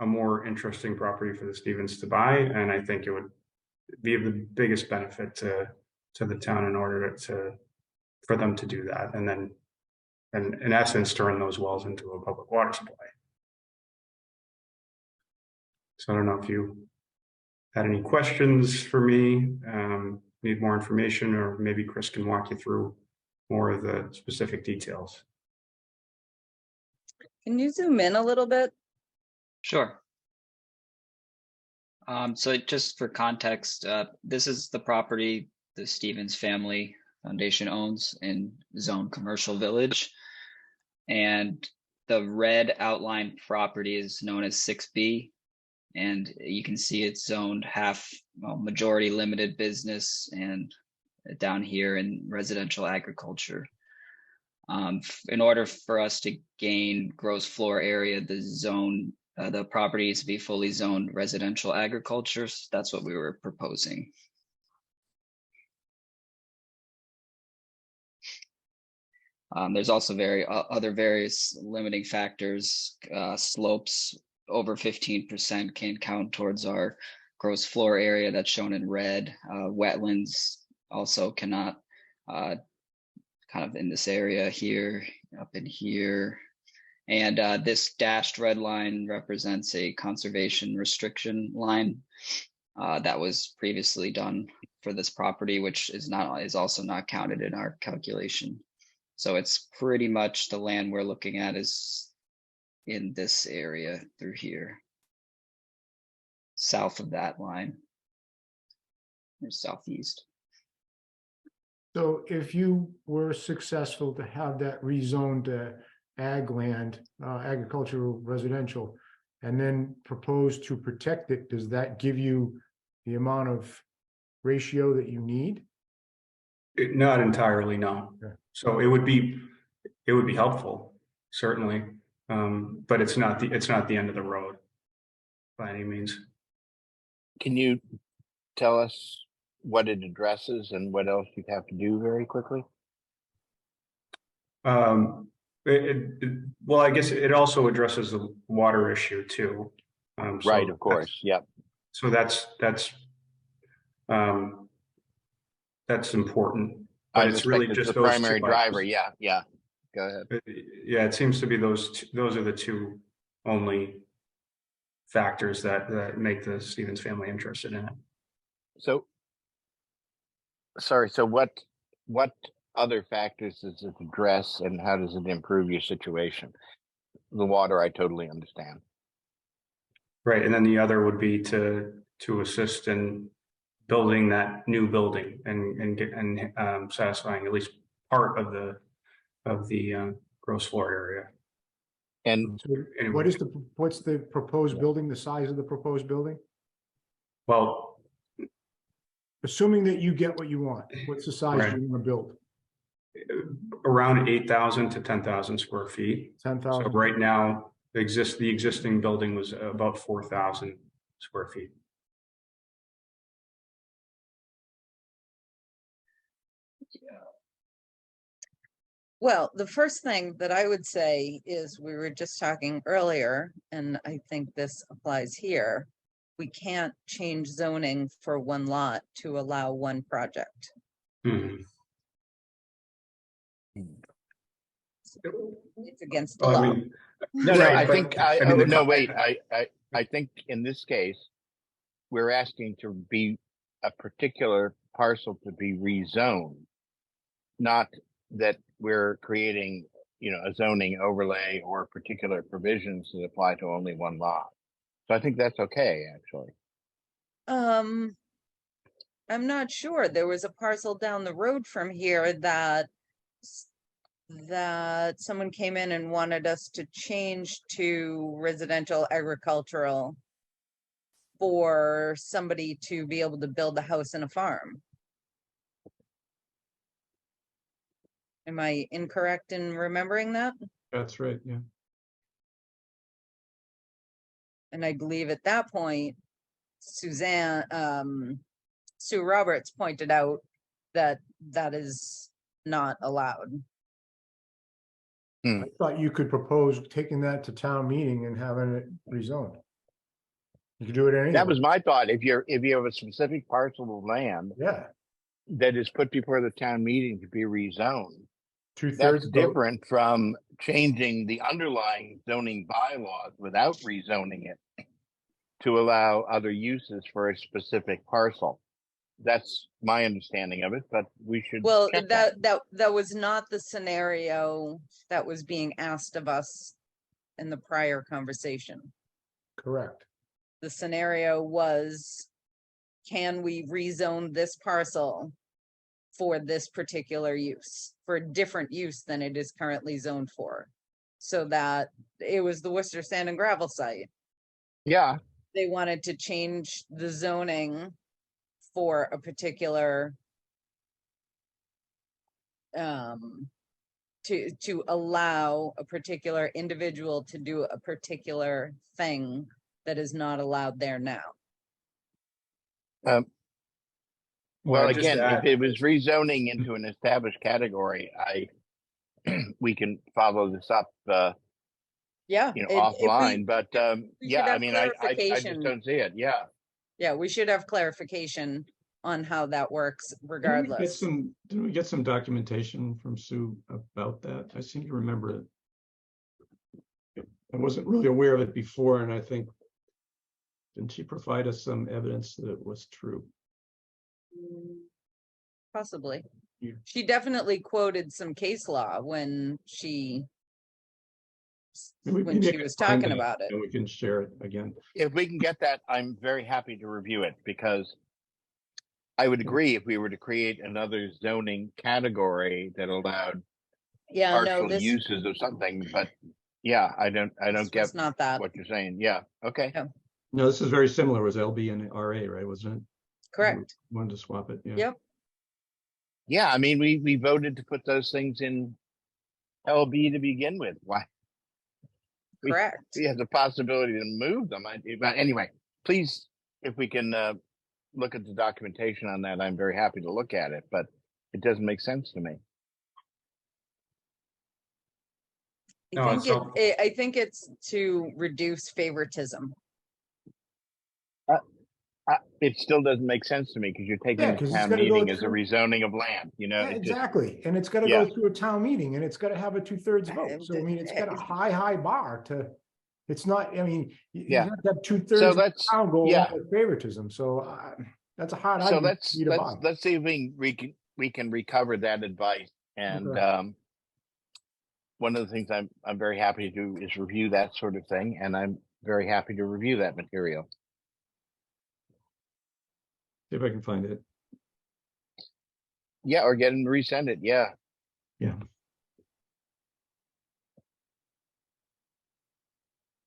a more interesting property for the Stevens to buy, and I think it would be of the biggest benefit to the town in order for them to do that, and then. And in essence, turn those wells into a public water supply. So I don't know if you had any questions for me, need more information, or maybe Chris can walk you through more of the specific details. Can you zoom in a little bit? Sure. So just for context, this is the property the Stevens Family Foundation owns in Zone Commercial Village. And the red outlined property is known as 6B. And you can see it's zoned majority limited business and down here in residential agriculture. In order for us to gain gross floor area, the property needs to be fully zoned residential agriculture. So that's what we were proposing. There's also other various limiting factors. Slopes over 15% can count towards our gross floor area that's shown in red. Wetlands also cannot, kind of in this area here, up in here. And this dashed red line represents a conservation restriction line that was previously done for this property, which is also not counted in our calculation. So it's pretty much the land we're looking at is in this area through here, south of that line, or southeast. So if you were successful to have that rezoned to ag land, agricultural residential, and then propose to protect it, does that give you the amount of ratio that you need? Not entirely, no. Okay. So it would be, it would be helpful, certainly. But it's not the end of the road by any means. Can you tell us what it addresses and what else you'd have to do very quickly? Well, I guess it also addresses the water issue too. So Right, of course. Yep. So that's important. But I it's really suspect just the those primary two driver. items. Yeah. Go ahead. Yeah, it seems to be those are the two only factors that make the Stevens family interested in it. So, sorry. So what other factors does it address, and how does it improve your situation? The water, I totally understand. Right, and then the other would be to assist in building that new building and satisfying at least part of the gross floor area. And Anyway, What's the proposed building, the size of the proposed building? well, Assuming that you get what you want, what's the size Right. you want to build? around 8,000 to 10,000 square feet. So 10,000? right now, the existing building was about 4,000 square feet. Well, the first thing that I would say is we were just talking earlier, and I think this applies here. We can't change zoning for one lot to allow one project. Hmm. It's against the Well, I law. mean, no, Right, I but, think I mean, no, wait. I think in this case, we're asking to be a particular parcel to be rezoned, not that we're creating, a zoning overlay or particular provisions that apply to only one lot. So I think that's okay, actually. I'm not sure. There was a parcel down the road from here that someone came in and wanted us to change to residential agricultural for somebody to be able to build a house and a farm. Am I incorrect in remembering that? That's right, yeah. And I believe at that point, Sue Roberts pointed out that that is not allowed. I thought you could propose taking that to town meeting and having it rezoned. You could do it anyway. That was my thought. If you have a specific parcel of land Yeah, that is put before the town meeting to be rezoned, 2/3 that's vote. different from changing the underlying zoning bylaws without rezoning it to allow other uses for a specific parcel. That's my understanding of it, but we should. Well, check that was not the scenario that was being asked of us in the prior conversation. Correct. The scenario was, can we rezone this parcel for this particular use, for a different use than it is currently zoned for? So that it was the Worcester Sand and Gravel site. Yeah, They wanted to change the zoning for a particular to allow a particular individual to do a particular thing that is not allowed there now. well, just again, to if add- it was rezoning into an established category, we can follow this up, Yeah. offline. But we yeah, should I have mean, I just clarification. don't see it. Yeah. Yeah, we should have clarification on how that works regardless. Didn't we get some documentation from Sue about that? I seem to remember it. I wasn't really aware of it before, and I think, didn't she provide us some evidence that it was true? Possibly. Yeah. She definitely quoted some case law when she Maybe when I she can was find talking that, about it. and we can share it again. If we can get that, I'm very happy to review it, because I would agree if we were to create another zoning category that allowed Yeah, no, partial this uses of something, but yeah, I don't get was not that. what you're saying. Yeah. Okay. Yeah. No, this is very similar. It was LB and RA, right? Wasn't it? Correct. We wanted to swap it, yeah. Yep. Yeah. I mean, we voted to put those things in LB to begin with? Why? We- Correct. We have the possibility to move them. But anyway, please, if we can look at the documentation on that, I'm very happy to look at it, but it doesn't make sense to me. No, I think it's to reduce favoritism. It still doesn't make sense to me because you're taking Yeah, the 'cause it's town gonna go meeting as a through- rezoning of land, you know? Yeah, it just- exactly. And it's gotta Yeah. go through a town meeting and it's gotta have a 2/3 vote. So I mean, it's got a high bar to, it's not, I mean, you Yeah. have to have 2/3 So of the let's, town go yeah. along with favoritism. So that's a hard So argument let's for you to buy. let's see if we can recover that advice. And Okay. one of the things I'm very happy to do is review that sort of thing, and I'm very happy to review that material. See if I can find it. Yeah, or get them to resend it. Yeah. Yeah.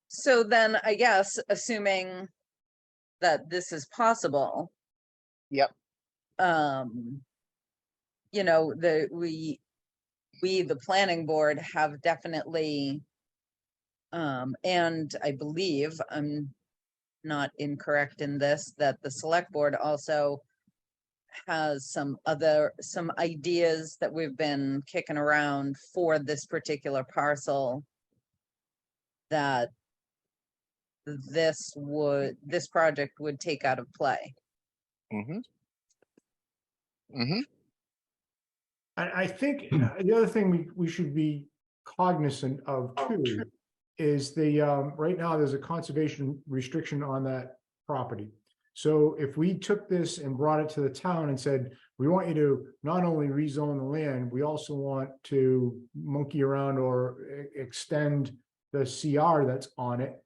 So then I guess assuming that this is possible. Yep. You know, we, the planning board have definitely, and I believe I'm not incorrect in this, that the select board also has some ideas that we've been kicking around for this particular parcel that this project would take out of play. Mm-hmm. Mm-hmm. I think the other thing we should be cognizant of too is the, right now, there's a conservation restriction on that property. So if we took this and brought it to the town and said, we want you to not only rezone the land, we also want to monkey around or extend the CR that's on it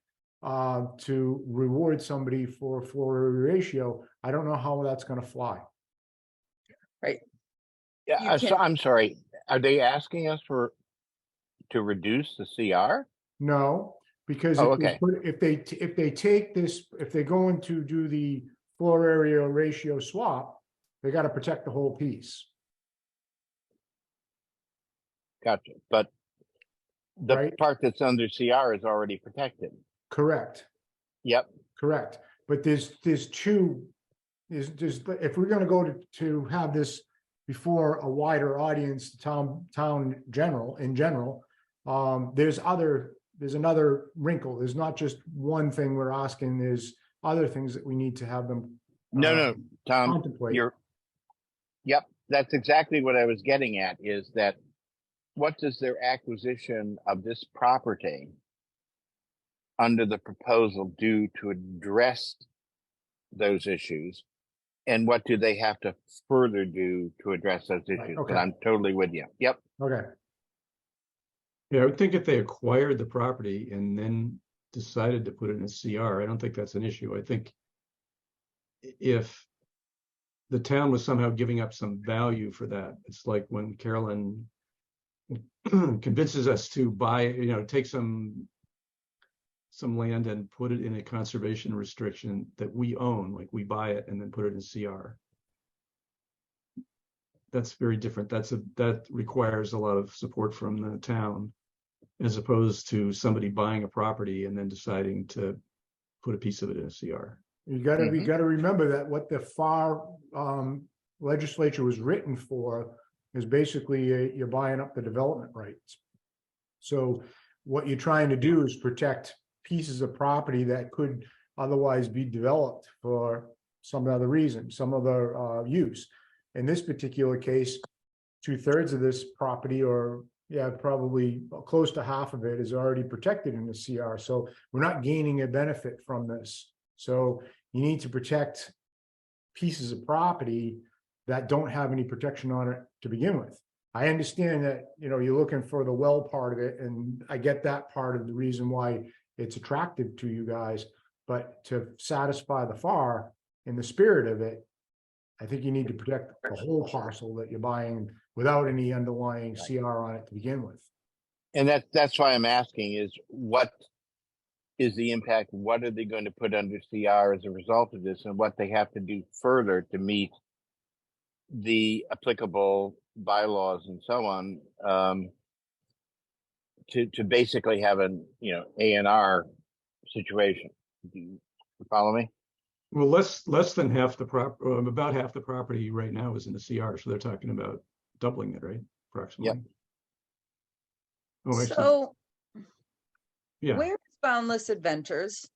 to reward somebody for floor ratio, I don't know how that's gonna fly. Right. Yeah. So I'm sorry. Are they asking us to reduce the CR? No, because Oh, if they take this, if they're going to do the floor area ratio swap, they got to protect the whole piece. Gotcha. But the Right. part that's under CR is already protected. Correct. Yep. Correct. But there's two, if we're going to go to have this before a wider audience, town in general, there's another wrinkle. There's not just one thing we're asking. There's other things that we need to have them. No, Tom, contemplate. Yep. That's exactly what I was getting at, is that what does their acquisition of this property under the proposal do to address those issues? And what do they have to further do to address those issues? okay. And I'm totally with you. Yep. Okay. Yeah, I would think if they acquired the property and then decided to put it in a CR, I don't think that's an issue. I think if the town was somehow giving up some value for that, it's like when Carolyn convinces us to buy, take some land and put it in a conservation restriction that we own, like we buy it and then put it in CR. That's very different. That requires a lot of support from the town, as opposed to somebody buying a property and then deciding to put a piece of it in a CR. You gotta remember that what the FAR legislature was written for is basically you're buying up the development rights. So what you're trying to do is protect pieces of property that could otherwise be developed for some other reason, some other use. In this particular case, 2/3 of this property, or probably close to half of it, is already protected in the CR. So we're not gaining a benefit from this. So you need to protect pieces of property that don't have any protection on it to begin with. I understand that, you're looking for the well part of it, and I get that part of the reason why it's attractive to you guys, but to satisfy the FAR in the spirit of it, I think you need to protect the whole parcel that you're buying without any underlying CR on it to begin with. And that's why I'm asking is, what is the impact? What are they going to put under CR as a result of this, and what they have to do further to meet the applicable bylaws and so on? to basically have an, A&R situation. Do you follow me? Well, less than half the about half the property right now is in the CR, so they're talking about doubling it, right? Approximately. Oh, actually, So yeah. where's Boundless Adventures?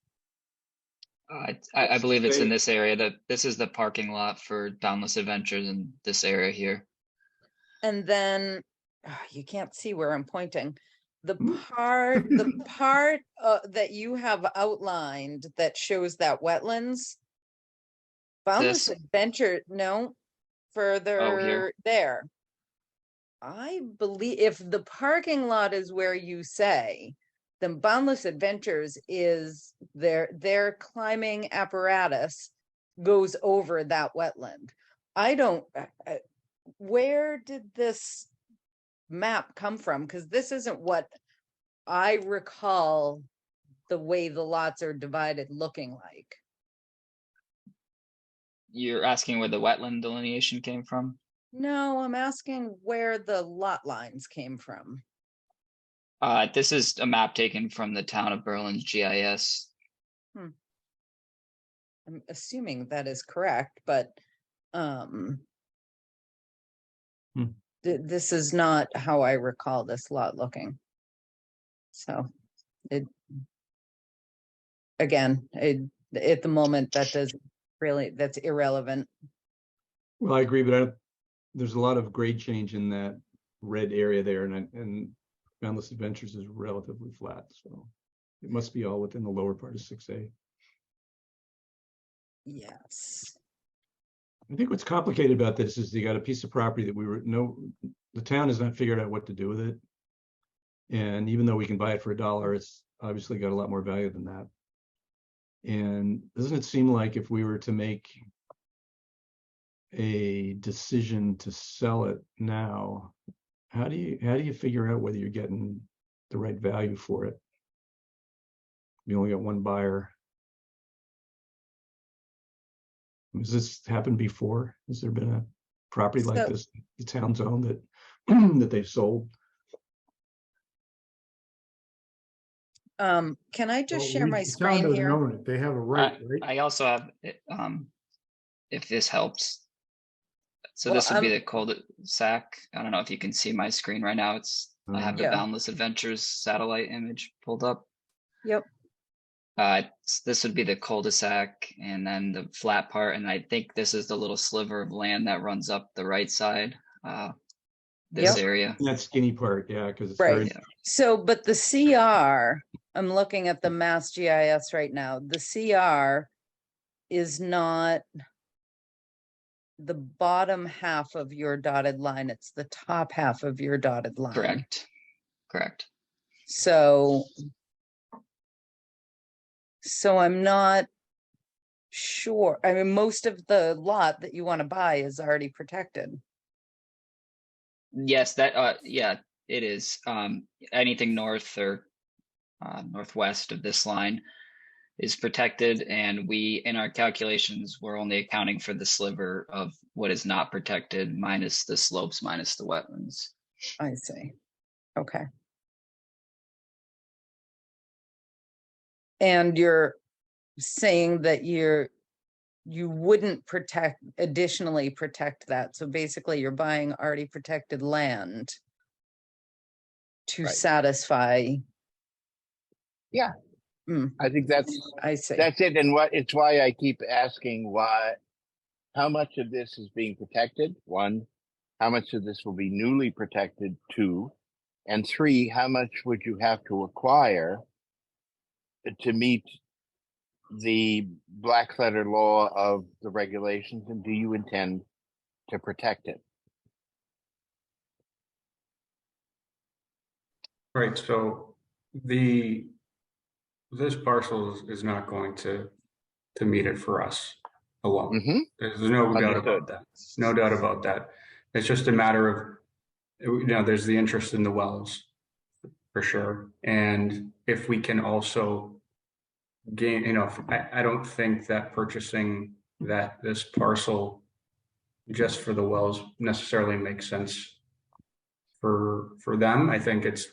I believe it's in They- this area. That this is the parking lot for Boundless Adventures in this area here. And then you can't see where I'm pointing. The Hmm. part that you have outlined that shows that wetlands. Boundless This? Adventure, no, further there. I believe if the parking lot is where you say, then Boundless Adventures is their climbing apparatus goes over that wetland. I don't, where did this map come from? Because this isn't what I recall the way the lots are divided looking like. You're asking where the wetland delineation came from? No, I'm asking where the lot lines came from. This is a map taken from the town of Berlin's GIS. I'm assuming that is correct, but this is not how I recall this lot looking. So it again, at the moment that does really, that's irrelevant. Well, I agree, but there's a lot of grade change in that red area there, and Boundless Adventures is relatively flat, so it must be all within the lower part of 6A. Yes. I think what's complicated about this is you got a piece of property that the town has not figured out what to do with it. And even though we can buy it for $1, it's obviously got a lot more value than that. And doesn't it seem like if we were to make a decision to sell it now, how do you figure out whether you're getting the right value for it? You only got one buyer. Has this happened before? Has there been a property like So- this, the town's own, that that they've sold? Can I just Well, share my the town screen doesn't here? own it. They have a right, right? I also have, if this helps. So Well, this would be the cul-de-sac. I don't know if you can see my screen right now. I have the Yeah. Boundless Adventures satellite image pulled up. Yep. This would be the cul-de-sac and then the flat part. And I think this is the little sliver of land that runs up the right side, this Yep. area. That skinny part, yeah, because it's Right. very, So, but the CR, I'm looking at the Mass GIS right now. The CR is not the bottom half of your dotted line. It's the top half of your dotted line. Correct. So I'm not sure. I mean, most of the lot that you want to buy is already protected. Yes, yeah, it is. Anything north or northwest of this line is protected, and we, in our calculations, we're only accounting for the sliver of what is not protected minus the slopes, minus the wetlands. I see. Okay. And you're saying that you wouldn't additionally protect that. So basically you're buying already protected land to Right. satisfy. Yeah. I think I see. that's it. And it's why I keep asking how much of this is being protected? 1, how much of this will be newly protected? 2, and 3, how much would you have to acquire to meet the black letter law of the regulations, and do you intend to protect it? Right, so this parcel is not going to meet it for us alone. Mm-hmm. There's no doubt Understood. about that. No doubt about that. It's just a matter of, there's the interest in the wells for sure. And if we can also gain, I don't think that purchasing this parcel just for the wells necessarily makes sense for them. I think it's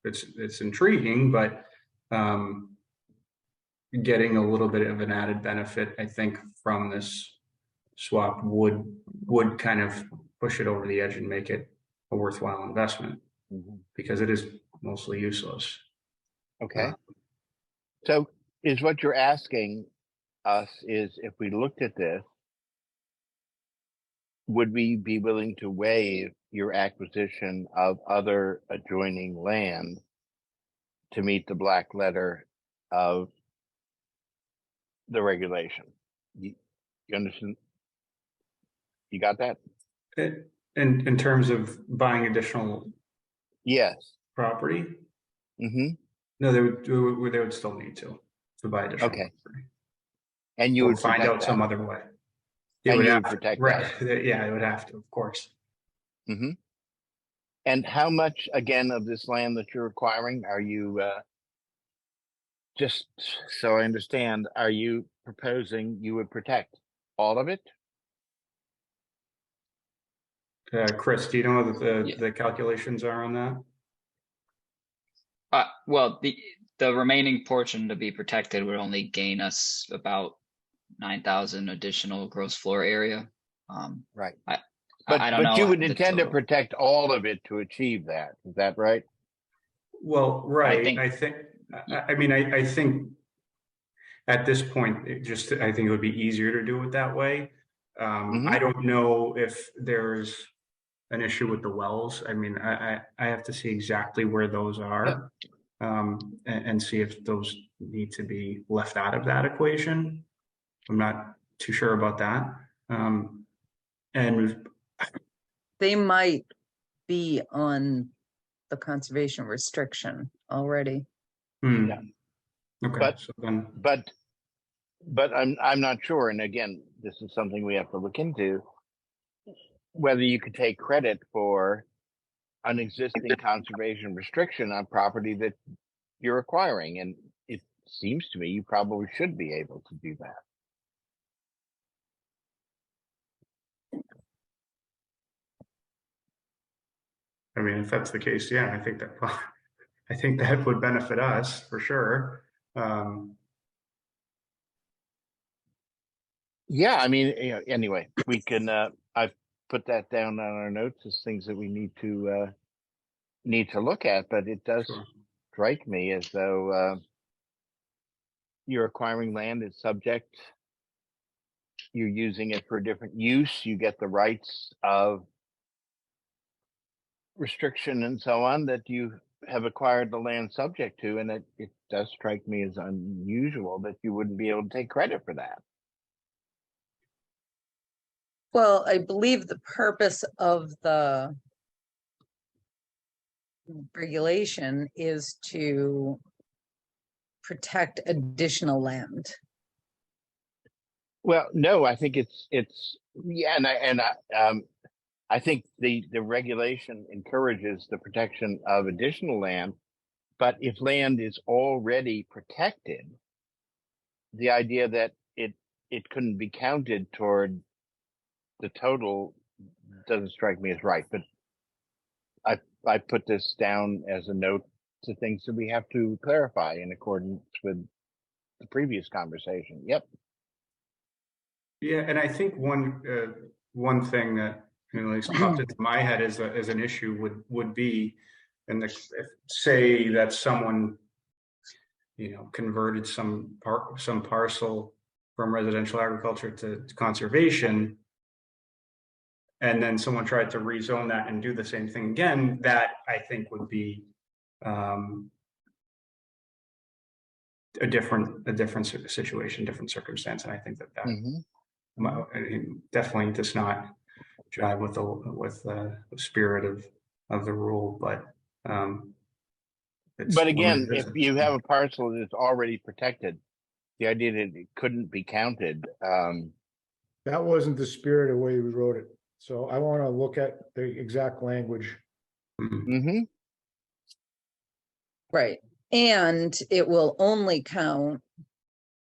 it's intriguing, but getting a little bit of an added benefit, I think, from this swap would kind of push it over the edge and make it a worthwhile investment, because it is mostly useless. Okay. So is what you're asking us is, if we looked at this, would we be willing to waive your acquisition of other adjoining land to meet the black letter of the regulation? You understand? You got that? In terms of buying additional Yes. property, Mm-hmm. no, they would still need to buy additional Okay. property. And you Or would find protect out some that. other way. And you have would to, protect right? that. Yeah, it would have to, of course. Mm-hmm. And how much, again, of this land that you're acquiring are you, just so I understand, are you proposing you would protect all of it? Chris, do you know what Yeah. the calculations are on that? Well, the remaining portion to be protected would only gain us about 9,000 additional gross floor area. Right. I But don't know. you would the intend to total. protect all of it to achieve that. Is that right? Well, right. think- I mean, I think at this point, I think it would be easier to do it that way. I don't know if there's an issue with the wells. I mean, I have to see exactly where those are, and see if those need to be left out of that equation. I'm not too sure about that. And They might be on the conservation restriction already. Yeah. Okay, But- so then, But I'm not sure. And again, this is something we have to look into, whether you could take credit for an existing conservation restriction on property that you're acquiring. And it seems to me you probably should be able to do that. I mean, if that's the case, yeah, I think that would benefit us for sure. Yeah, I mean, anyway, we can, I've put that down on our notes as things that we need to look at, but it does Sure. strike me as though, you're acquiring land is subject, you're using it for a different use, you get the rights of restriction and so on that you have acquired the land subject to, and it does strike me as unusual that you wouldn't be able to take credit for that. Well, I believe the purpose of the regulation is to protect additional land. Well, no, I think it's yeah, and I think the regulation encourages the protection of additional land, but if land is already protected, the idea that it couldn't be counted toward the total doesn't strike me as right. But I put this down as a note to things that we have to clarify in accordance with the previous conversation. Yep. Yeah, and I think one thing that at least popped into my head as an issue would be, and say that someone, converted some parcel from residential agriculture to conservation, and then someone tried to rezone that and do the same thing again. That I think would be a different situation, different circumstance, and I think that definitely does not jive with the spirit of the rule, but again, if you have a parcel that's already protected, the idea that it couldn't be counted, That wasn't the spirit of the way we wrote it. So I want to look at the exact language. Right. And it will only count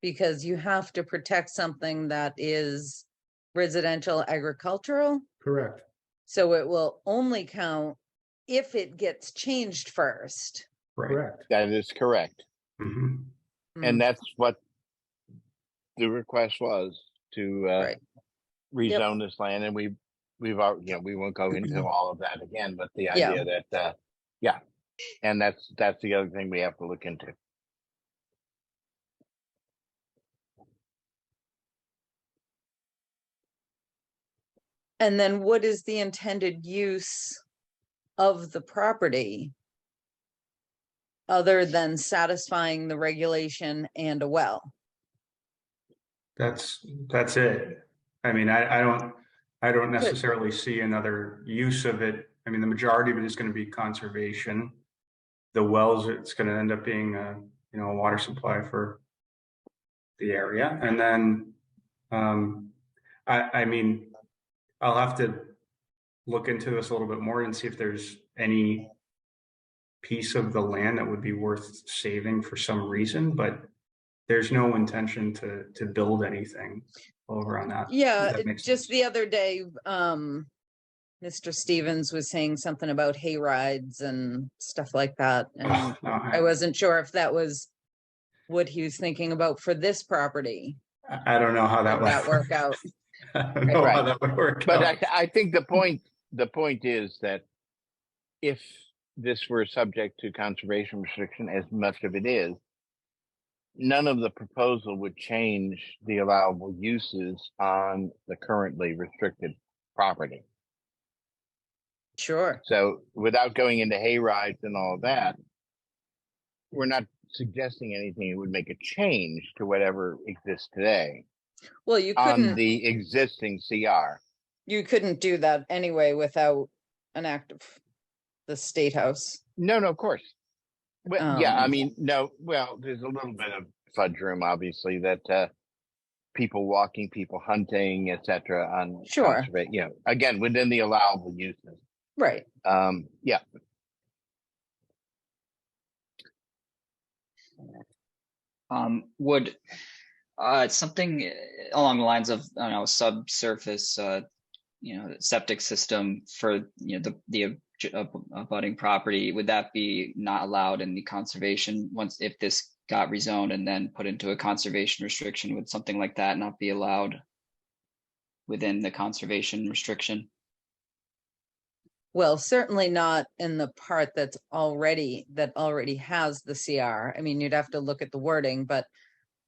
because you have to protect something that is residential agricultural. Correct. So it will only count if it gets changed first. Right. Correct. That is correct. Mhm. Mm, And that's what the request was, to Right. Yep. rezone this land, and we've already, we won't go into all of that again, but the Yeah. idea that, yeah, and that's the other thing we have to look into. And then what is the intended use of the property? Other than satisfying the regulation and a well? That's it. I mean, I don't necessarily see another use of it. I mean, the majority of it is going to be conservation. The wells, it's going to end up being a water supply for the area. And then, I mean, I'll have to look into this a little bit more and see if there's any piece of the land that would be worth saving for some reason, but there's no intention to build anything over on that. Yeah, That makes just sense. the other day, Mr. Stevens was saying something about hay rides and stuff like that. And Oh, no, I wasn't sure if that was what he was thinking about for this property. I don't know how that Would would that work out? I don't know how Right. that would work But out. I think the point is that if this were subject to conservation restriction, as much of it is, none of the proposal would change the allowable uses on the currently restricted property. Sure. So without going into hay rides and all of that, we're not suggesting anything that would make a change to whatever exists today Well, you on couldn't, the existing CR. you couldn't do that anyway without an act of the State House. No, of course. Well, yeah, I Um, mean, no, well, there's a little bit of fudge room, obviously, that people walking, people hunting, etc. on Sure. again, within the allowable uses. Right. Yeah. Would something along the lines of, I don't know, subsurface, septic system for the abutting property, would that be not allowed in the conservation once, if this got rezoned and then put into a conservation restriction? Would something like that not be allowed within the conservation restriction? Well, certainly not in the part that already has the CR. I mean, you'd have to look at the wording, but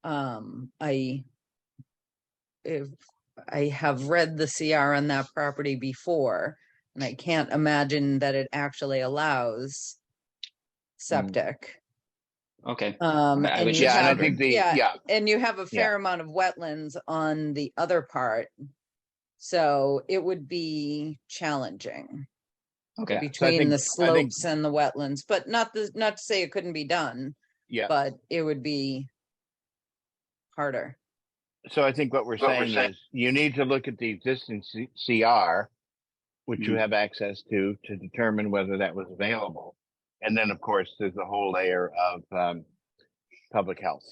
I have read the CR on that property before, and I can't imagine that it actually allows septic. Okay. And would you just- Yeah, and I have, think and you have a fair amount of wetlands on the other part, so it would be challenging Okay. between the I think- slopes and the wetlands, but not to say it couldn't be done, yeah. but it would be harder. So I think what we're saying is you need to look at the existing CR, which you have access to determine whether that was available. And then, of course, there's the whole layer of public health.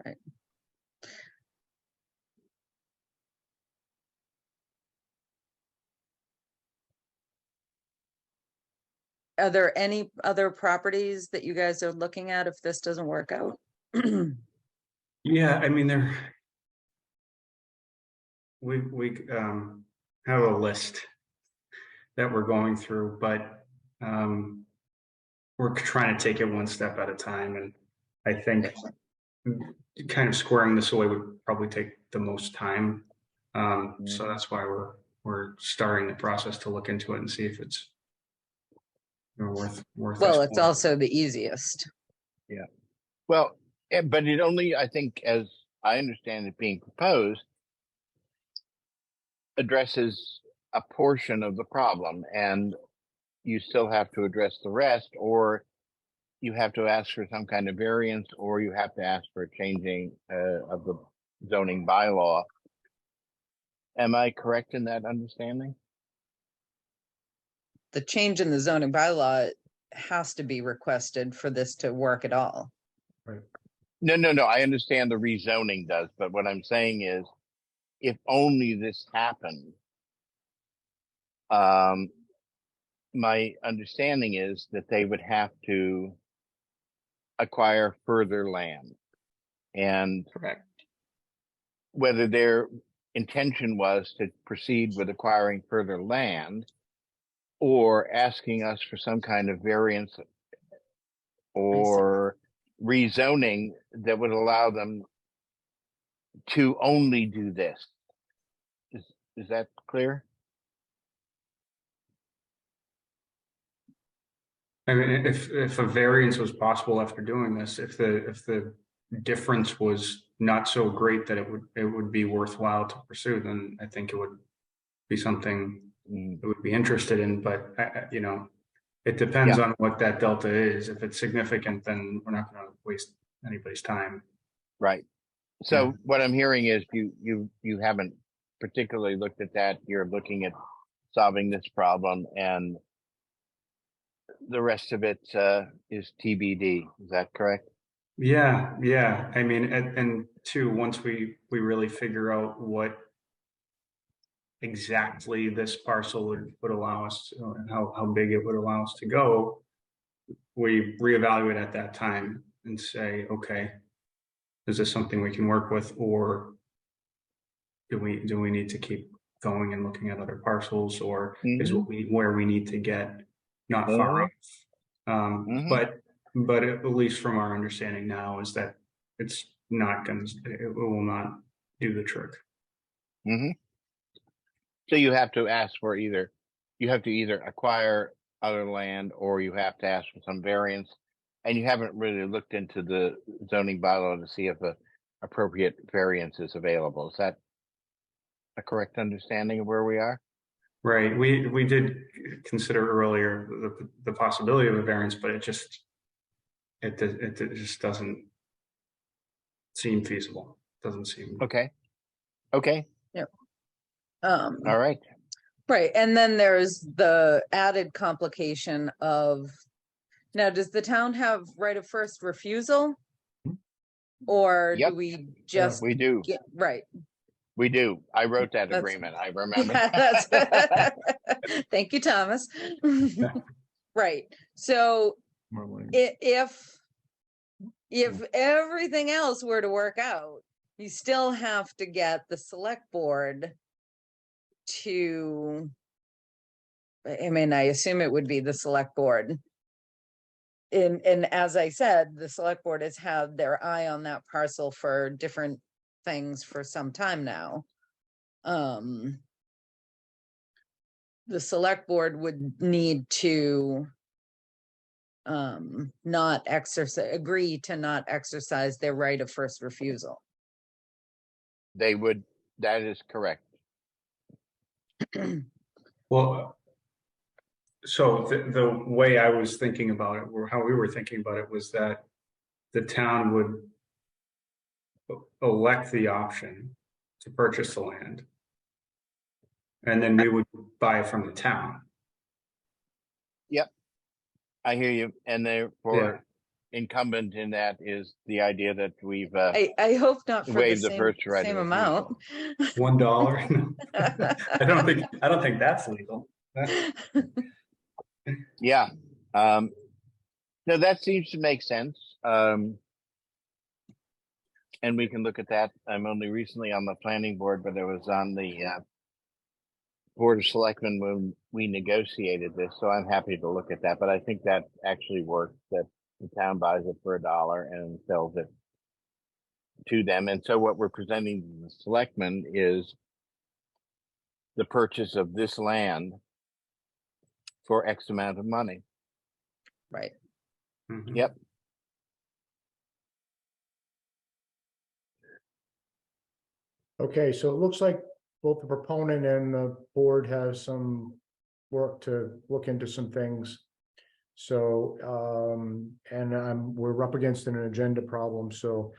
Right. Are there any other properties that you guys are looking at if this doesn't work out? Yeah, I mean, we have a list that we're going through, but we're trying to take it one step at a time. And I think kind of squaring this away would probably take the most time. So that's why we're starting the process to look into it and see if it's worth. Well, it's exploring. also the easiest. Well, but it only, I think, as I understand it being proposed, addresses a portion of the problem, and you still have to address the rest, or you have to ask for some kind of variance, or you have to ask for a changing of the zoning bylaw. Am I correct in that understanding? The change in the zoning bylaw has to be requested for this to work at all. No. I understand the rezoning does, but what I'm saying is, if only this happened, my understanding is that they would have to acquire further land. And Correct. whether their intention was to proceed with acquiring further land or asking us for some kind of variance or rezoning that would allow them to only do this. Is that clear? I mean, if a variance was possible after doing this, if the difference was not so great that it would be worthwhile to pursue, then I think it would be something that would be interested in. But you know, it depends on what that delta is. If it's significant, then we're not going to waste anybody's time. Right. So what I'm hearing is you haven't particularly looked at that. You're looking at solving this problem, and the rest of it is TBD. Is that correct? Yeah. I mean, and two, once we really figure out what exactly this parcel would allow us to, and how big it would allow us to go, we reevaluate at that time and say, okay, is this something we can work with, or do we need to keep going and looking at other parcels, or is where we need to get not far off? But at least from our understanding now is that it's not going to, it will not do the trick. So you have to ask for either acquire other land, or you have to ask for some variance, and you haven't really looked into the zoning bylaw to see if a appropriate variance is available. Is that a correct understanding of where we are? Right. We did consider earlier the possibility of a variance, but it just doesn't seem feasible. Doesn't seem okay. Yep. All right. Right, and then there's the added complication of, now, does the town have right of first refusal? Or Yep. do we just? We do. Right. We do. I wrote that agreement. I remember. Yeah, thank you, Thomas. Right. So if everything else were to work out, you still have to get the select board to, I mean, I assume it would be the select board. And as I said, the select board has had their eye on that parcel for different things for some time now. The select board would need to agree to not exercise their right of first refusal. They would. That is correct. well. So the way I was thinking about it, or how we were thinking about it, was that the town would elect the option to purchase the land, and then we would buy it from the town. Yep, I hear you. And therefore, incumbent in that is the idea that we've I hope not for the waived the same, first right same of amount. $1? I don't think that's legal. Yeah. No, that seems to make sense. And we can look at that. I'm only recently on the planning board, but I was on the Board of Selectmen when we negotiated this, so I'm happy to look at that. But I think that actually works, that the town buys it for $1 and sells it to them. And so what we're presenting to the selectmen is the purchase of this land for X amount of money. Right. Yep. Okay, so it looks like both the proponent and the board have some work to look into some things. So, we're up against an agenda problem, so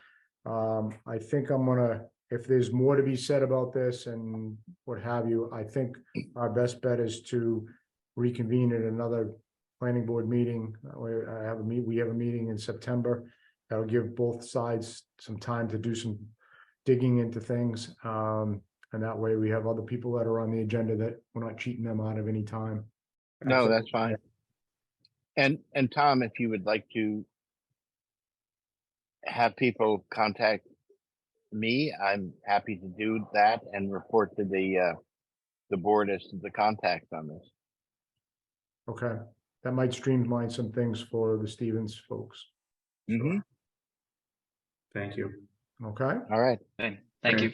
I think I'm gonna, if there's more to be said about this and what have you, I think our best bet is to reconvene at another planning board meeting. We have a meeting in September. That'll give both sides some time to do some digging into things. And that way we have other people that are on the agenda that we're not cheating them out of any time. No, that's fine. And Tom, if you would like to have people contact me, I'm happy to do that and report to the board as to the contact on this. Okay, that might streamline some things for the Stevens folks. Mhm. Thank you. Okay, All right. Okay, thank you.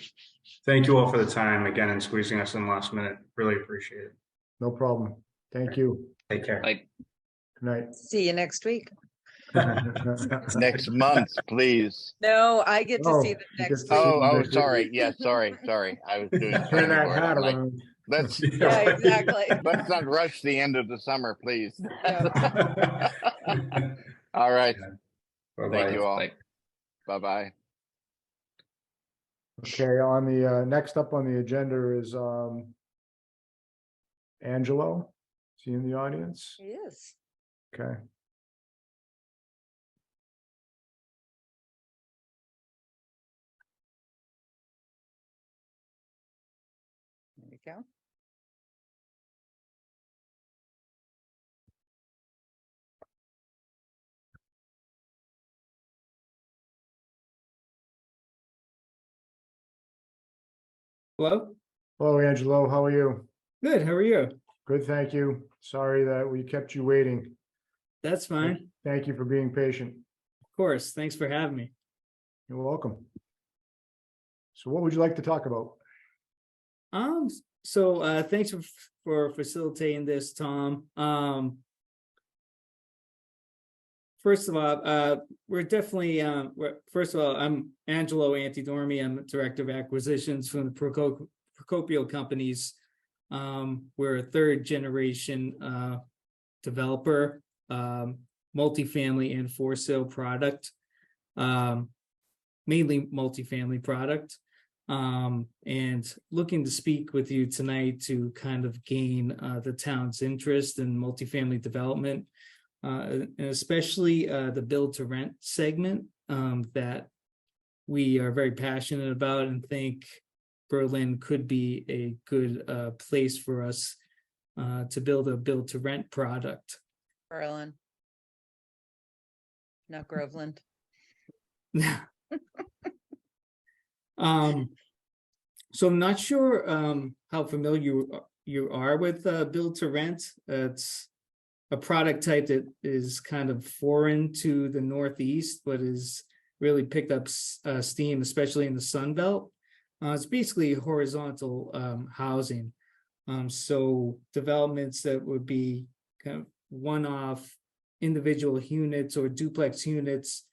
Thank you all for the time again and squeezing us in last minute. Really appreciate it. no problem. Thank you. Take care. Like, Good night. See you next week. Next month, please. No, I get to see Oh, them you next get to week. see- Oh, sorry. Yeah, sorry. I was doing. Turn planning that board. hat I'm like, around. let's Yeah, exactly. let's not rush the end of the summer, please. Yeah. All right. Bye-bye. Thank you all. like, Bye-bye. Okay, on the, next up on the agenda is, Angelo. Is he in the audience? Yes. Okay. There you go. Hello? Hello, Angelo. How are you? Good, how are you? Good, thank you. Sorry that we kept you waiting. That's fine. Thank you for being patient. Of course. Thanks for having me. You're welcome. So what would you like to talk about? Thanks for facilitating this, Tom. First of all, we're definitely first of all, I'm Angelo Antidormi. I'm the Director of Acquisitions from the Procopio Companies. We're a third generation developer, multifamily and for sale product, mainly multifamily product. And looking to speak with you tonight to kind of gain the town's interest in multifamily development, and especially the build to rent segment that we are very passionate about and think Berlin could be a good place for us to build a build to rent product. Berlin. Not Groveland. So I'm not sure how familiar you are with build to rent. It's a product type that is kind of foreign to the Northeast, but is really picked up steam, especially in the Sun Belt. It's basically horizontal housing. So developments that would be kind of one-off individual units or duplex units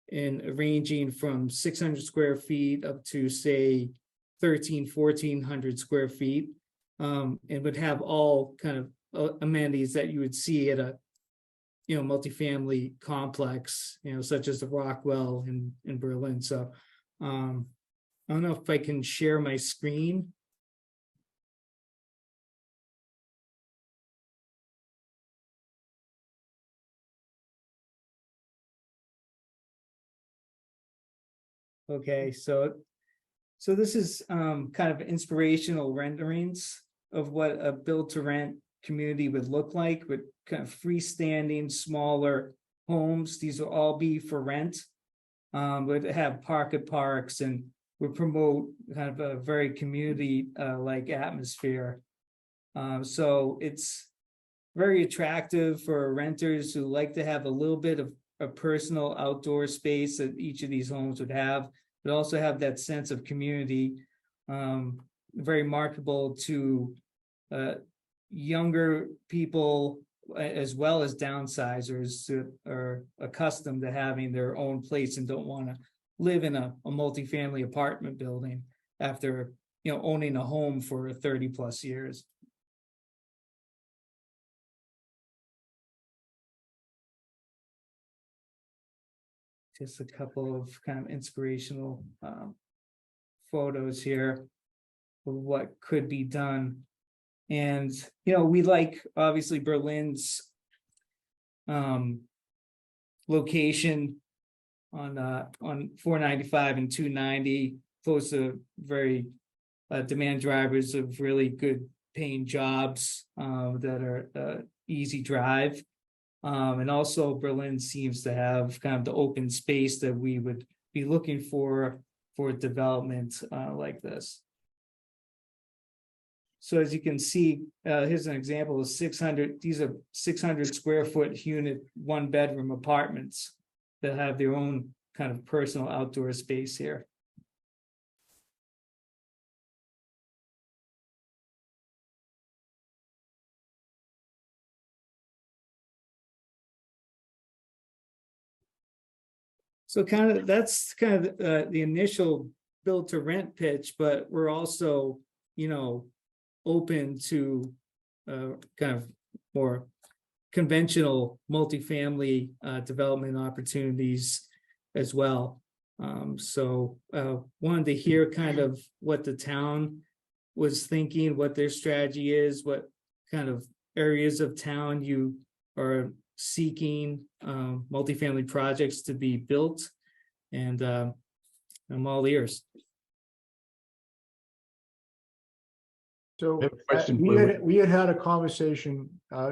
in ranging from 600 square feet up to say 1,400 square feet, and would have all kind of amenities that you would see at a multifamily complex, such as the Rockwell in Berlin. So I don't know if I can share my screen. Okay, so this is kind of inspirational renderings of what a build to rent community would look like, with kind of freestanding smaller homes. These will all be for rent. Would have pocket parks and would promote kind of a very community like atmosphere. So it's very attractive for renters who like to have a little bit of a personal outdoor space that each of these homes would have, but also have that sense of community. Very marketable to younger people as well as downsizers that are accustomed to having their own place and don't want to live in a multifamily apartment building after owning a home for 30 plus years. Just a couple of kind of inspirational photos here of what could be done. And, we like obviously Berlin's location on 495 and 290, close to very demand drivers of really good paying jobs that are easy drive. And also Berlin seems to have kind of the open space that we would be looking for development like this. So as you can see, here's an example of 600, these are 600 square foot unit, 1-bedroom apartments that have their own kind of personal outdoor space here. So that's kind of the initial build to rent pitch, but we're also, open to kind of more conventional multifamily development opportunities as well. So wanted to hear kind of what the town was thinking, what their strategy is, what kind of areas of town you are seeking multifamily projects to be built, and I'm all ears. So I have a question we had a conversation,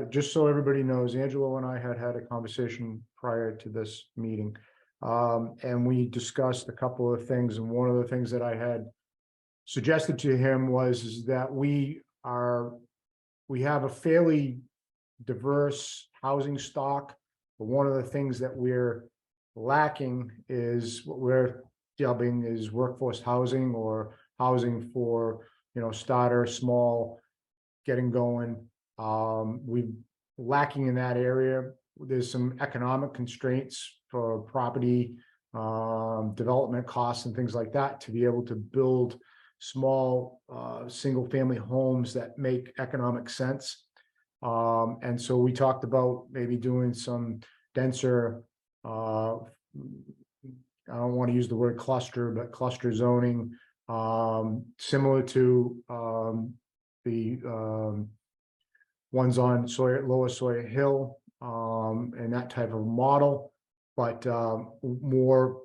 just so everybody knows, Angelo and I had a conversation prior to this meeting. And we discussed a couple of things, and one of the things that I had suggested to him is that we have a fairly diverse housing stock, but one of the things that we're lacking is what we're dubbing is workforce housing, or housing for starter, small, getting going. We're lacking in that area. There's some economic constraints for property development costs and things like that to be able to build small single family homes that make economic sense. And so we talked about maybe doing some denser, I don't want to use the word cluster, but cluster zoning, similar to the ones on Lower Sawyer Hill, and that type of model, but more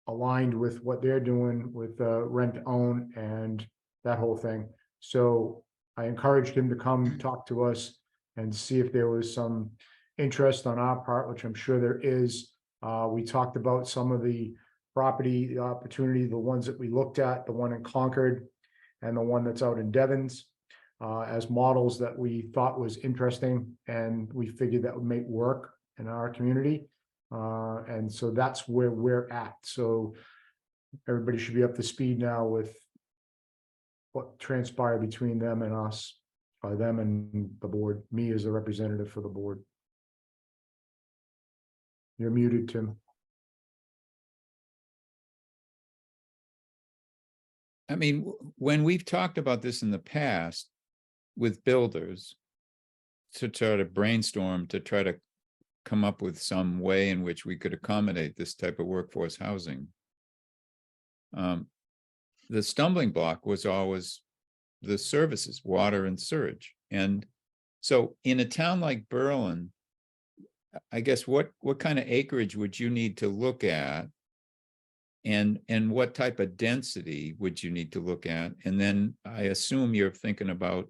aligned with what they're doing with rent to own and that whole thing. So I encouraged him to come talk to us and see if there was some interest on our part, which I'm sure there is. We talked about some of the property, the opportunity, the ones that we looked at, the one in Concord and the one that's out in Devon's, as models that we thought was interesting, and we figured that would make work in our community. And so that's where we're at. So everybody should be up to speed now with what transpired between them and us, them and the board, me as a representative for the board. You're muted, Tim. I mean, when we've talked about this in the past with builders to try to brainstorm, to try to come up with some way in which we could accommodate this type of workforce housing, the stumbling block was always the services, water and sewage. And so in a town like Berlin, I guess what kind of acreage would you need to look at? And what type of density would you need to look at? And then I assume you're thinking about,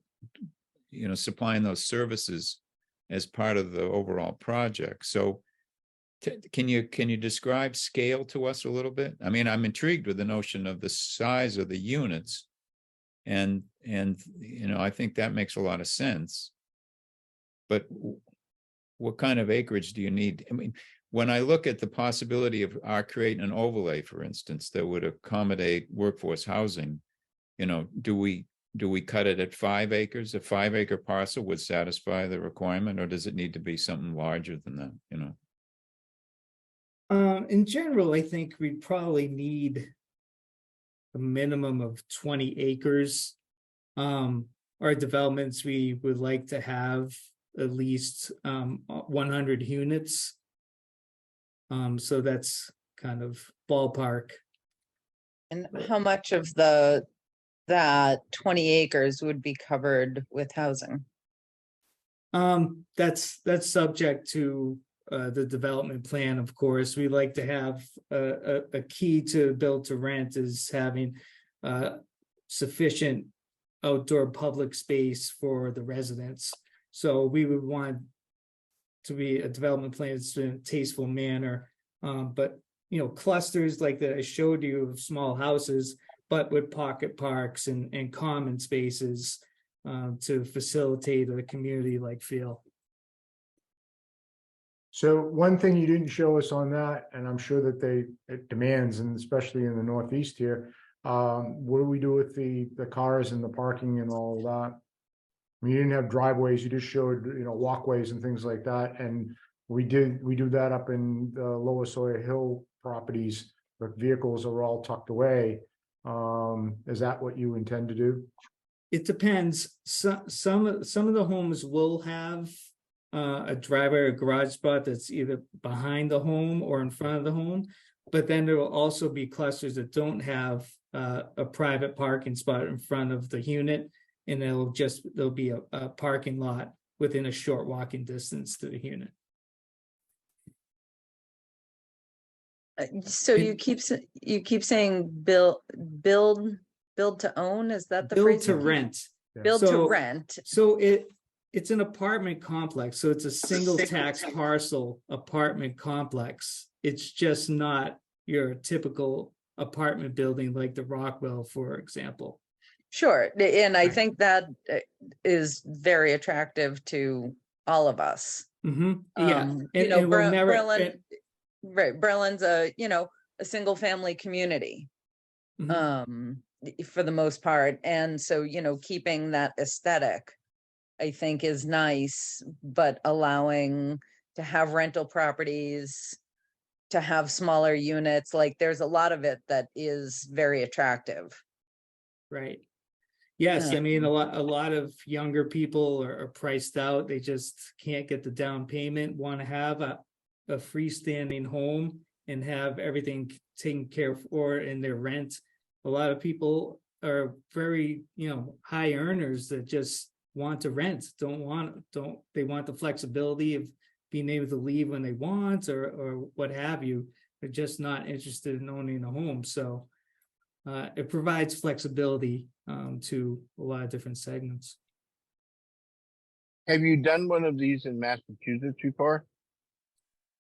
supplying those services as part of the overall project. So can you describe scale to us a little bit? I mean, I'm intrigued with the notion of the size of the units, and I think that makes a lot of sense. But what kind of acreage do you need? I mean, when I look at the possibility of our creating an overlay, for instance, that would accommodate workforce housing, do we cut it at 5 acres? A 5-acre parcel would satisfy the requirement, or does it need to be something larger than that? In general, I think we'd probably need a minimum of 20 acres. Our developments, we would like to have at least 100 units. So that's kind of ballpark. And how much of that 20 acres would be covered with housing? That's subject to the development plan, of course. We like to have a key to build to rent is having sufficient outdoor public space for the residents. So we would want to be a development plan that's in a tasteful manner. But, you know, clusters like that I showed you of small houses, but with pocket parks and common spaces to facilitate a community-like feel. So one thing you didn't show us on that, and I'm sure that it demands, and especially in the Northeast here, what do we do with the cars and the parking and all of that? I mean, you didn't have driveways, you just showed, you know, walkways and things like that, and we do that up in the Lower Sawyer Hill properties, but vehicles are all tucked away. Is that what you intend to do? It depends. Some of the homes will have a driveway or garage spot that's either behind the home or in front of the home. But then there will also be clusters that don't have a private parking spot in front of the unit. And there'll be a parking lot within a short walking distance to the unit. So you keep saying build to own, is that the Build phrase? to you keep- rent. Build to So- rent, So it's an apartment complex, so it's a single tax parcel apartment complex. It's just not your typical apartment building like the Rockwell, for example. sure, and I Right. think that is very attractive to all of us. Yeah, You and know, it will never. Berlin, right, Berlin's a single family community. Mhm. For the most part, and so, you know, keeping that aesthetic, I think, is nice, but allowing to have rental properties, to have smaller units, like there's a lot of it that is very attractive. Right. Yes, Yeah. I mean, a lot of younger people are priced out. They just can't get the down payment, want to have a freestanding home and have everything taken care of for in their rent. A lot of people are very, you know, high earners that just want to rent, they want the flexibility of being able to leave when they want or what have you. They're just not interested in owning a home. So it provides flexibility to a lot of different segments. Have you done one of these in Massachusetts before?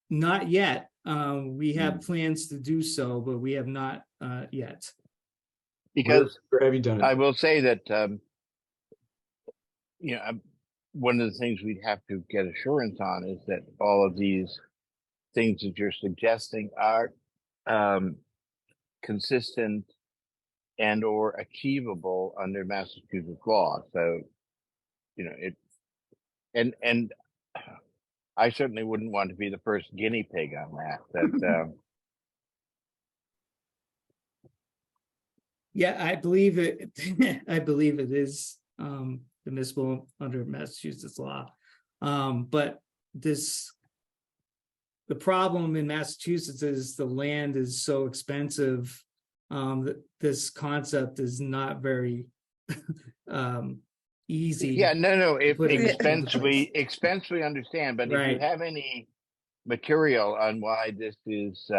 Not yet. We have plans to do so, but we have not yet. Because Where have you done I it? will say that, one of the things we'd have to get assurance on is that all of these things that you're suggesting are consistent and or achievable under Massachusetts law. So, you know, and I certainly wouldn't want to be the first guinea pig on that. Yeah, I believe it. I believe it is admissible under Massachusetts law. But the problem in Massachusetts is the land is so expensive that this concept is not very easy. Yeah, no, if put it into expense we understand, but if Right. you have any material on why this is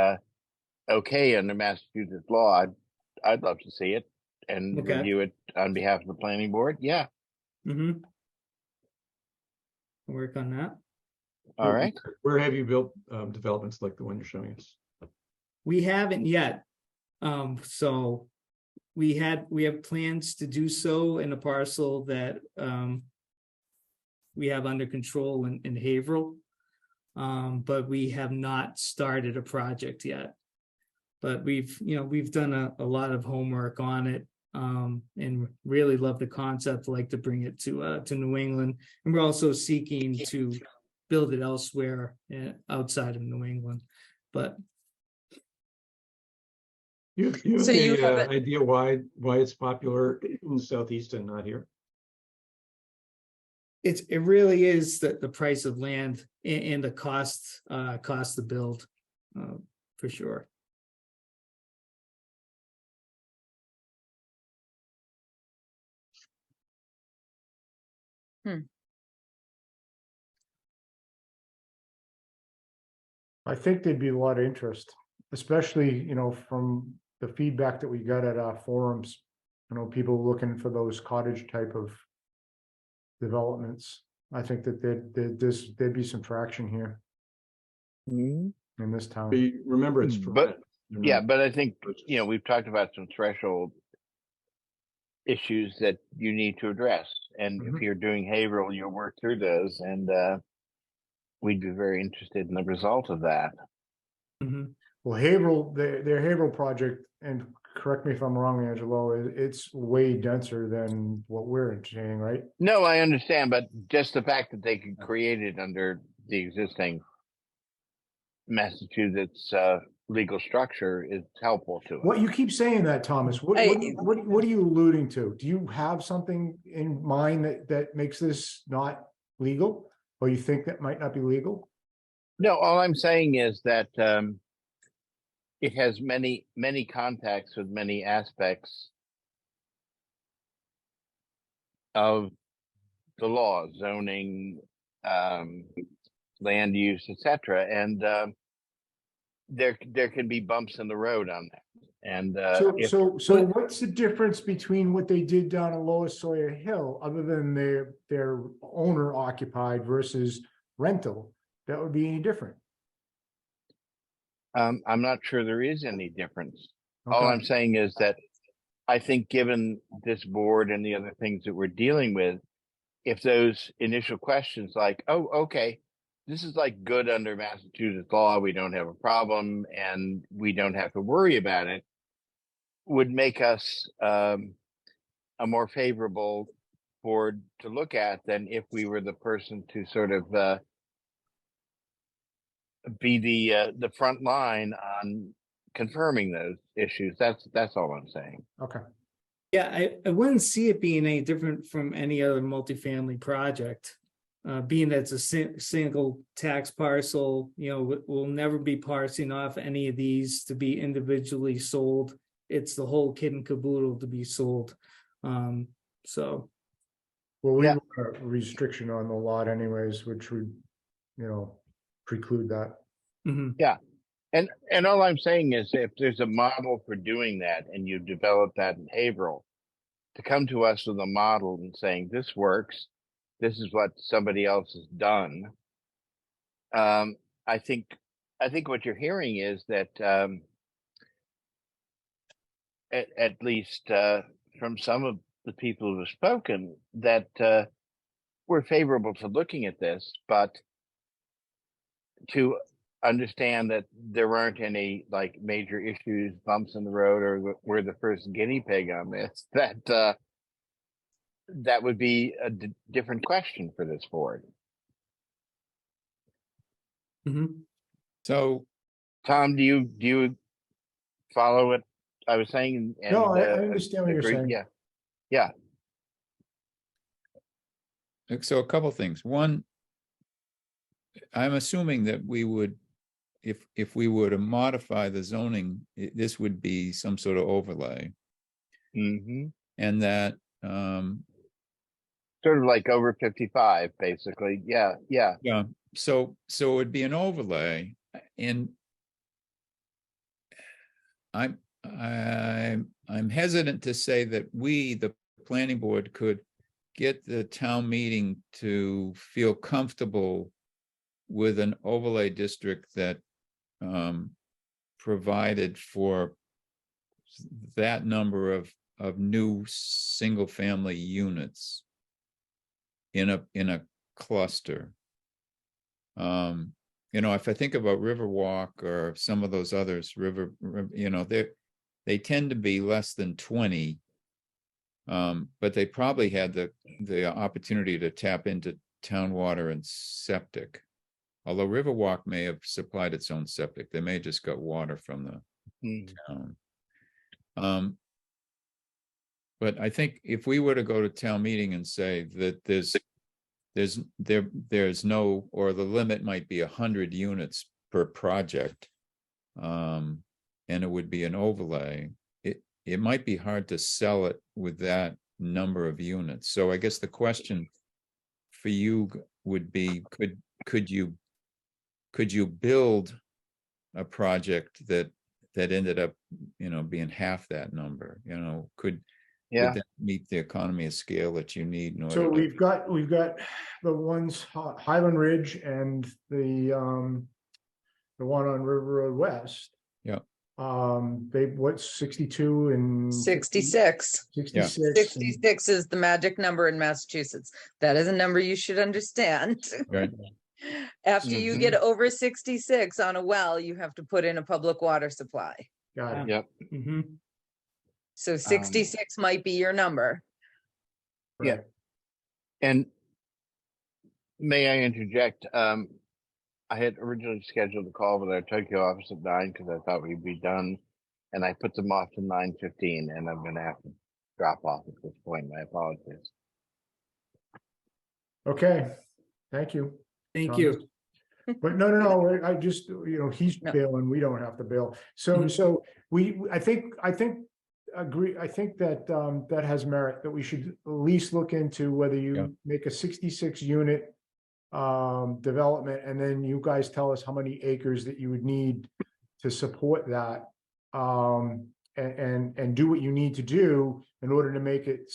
okay under Massachusetts law, I'd love to see it and Okay. review it on behalf of the planning board. Yeah, Mm-hmm. Work on that. all right. Where have you built developments like the one you're showing us? We haven't yet. So we have plans to do so in a parcel that we have under control in Haverhill. But we have not started a project yet. But we've done a lot of homework on it and really love the concept, like to bring it to New England. And we're also seeking to build it elsewhere outside of New England. But You have So you any have it- idea why it's popular in the Southeast and not here? it really is the price of land and the cost to build, for sure. I think there'd be a lot of interest, especially, you know, from the feedback that we got at our forums. I know people looking for those cottage type of developments. I think that there'd be some traction here in this town. Remember, it's. for But- rent. They're Yeah, not but I think, purchase. we've talked about some threshold issues that you need to address. And if Mhm. you're doing Haverhill, you'll work through those, and we'd be very interested in the result of that. Mhm. Well, Haverhill, their Haverhill project, and correct me if I'm wrong, Angelo, it's way denser than what we're entertaining, right? No, I understand, but just the fact that they could create it under the existing Massachusetts legal structure is helpful to us. What, you keep saying that, Thomas, what are you alluding to? Do you have something in mind that makes this not legal? Or you think that might not be legal? No, all I'm saying is that it has many contacts with many aspects of the law, zoning, land use, etc. And there can be bumps in the road on that. And So what's the difference between what they did down at Lower Sawyer Hill, other than their owner occupied versus rental? That would be any different? I'm not sure there is any difference. All Okay. I'm saying is that I think given this board and the other things that we're dealing with, if those initial questions like, oh, okay, this is like good under Massachusetts law, we don't have a problem and we don't have to worry about it, would make us a more favorable board to look at than if we were the person to sort of be the front line on confirming those issues. That's all I'm saying. Okay. Yeah, I wouldn't see it being any different from any other multifamily project. Being that it's a single tax parcel, we'll never be parsing off any of these to be individually sold. It's the whole kit and caboodle to be sold. So. Well, we Yeah. have a restriction on the lot anyways, which would, preclude that. Mhm. And all I'm saying is if there's a model for doing that and you develop that in Haverhill, to come to us with a model and saying this works, this is what somebody else has done. I think what you're hearing is that at least from some of the people who have spoken, that we're favorable to looking at this, but to understand that there aren't any like major issues, bumps in the road, or we're the first guinea pig on this, that would be a different question for this board. Mhm. So Tom, do you follow what I was saying? And, No, I understand what you're agree? saying. Yeah. So a couple things. One, I'm assuming that we would, if we were to modify the zoning, this would be some sort of overlay, Mm-hmm. and that Sort of like over 55, basically. Yeah. so it would be an overlay, and I'm hesitant to say that we, the planning board, could get the town meeting to feel comfortable with an overlay district that provided for that number of new single-family units in a cluster. If I think about Riverwalk or some of those others, they tend to be less than 20. But they probably had the opportunity to tap into town water and septic. Although Riverwalk may have supplied its own septic, they may have just got water from the town. But I think if we were to go to town meeting and say that there's no, or the limit might be 100 units per project, and it would be an overlay, it might be hard to sell it with that number of units. So I guess the question for you would be, could you build a project that ended up, being half that number? Yeah, that meet the economy of scale that you need in So order to, we've got the ones Highland Ridge and the one on River Road West. Yeah. They, what's 62 and 66. 66. and- 66 is the magic number in Massachusetts. That is a number you should understand. right? After you get over 66 on a well, you have to put in a public water supply. Got it. yep. Mhm. So 66 might be your number. Yeah. Right. And may I interject? I had originally scheduled a call with our Tokyo office at 9 because I thought we'd be done, and I put them off to 9:15, and I'm going to have to drop off at this point. My apologies. Okay, thank you. Thank Thomas. you. But no, I just, he's No. bailing, we don't have to bail. So, Mhm. so I think agree, I think that, that has merit, that we should at least look into whether Yeah. you make a 66 unit development, and then you guys tell us how many acres that you would need to support that. And do what you need to do in order to make it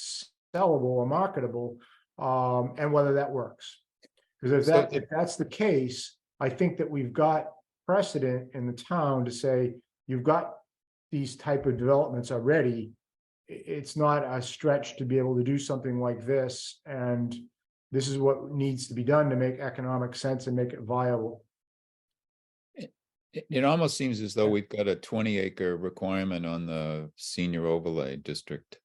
sellable or marketable, and whether that works. Because So if that's the case, I think that we've got precedent in the town to say, you've got these type of developments already. It's not a stretch to be able to do something like this, and this is what needs to be done to make economic sense and make it viable. It almost seems as though we've got a 20-acre requirement on the senior overlay district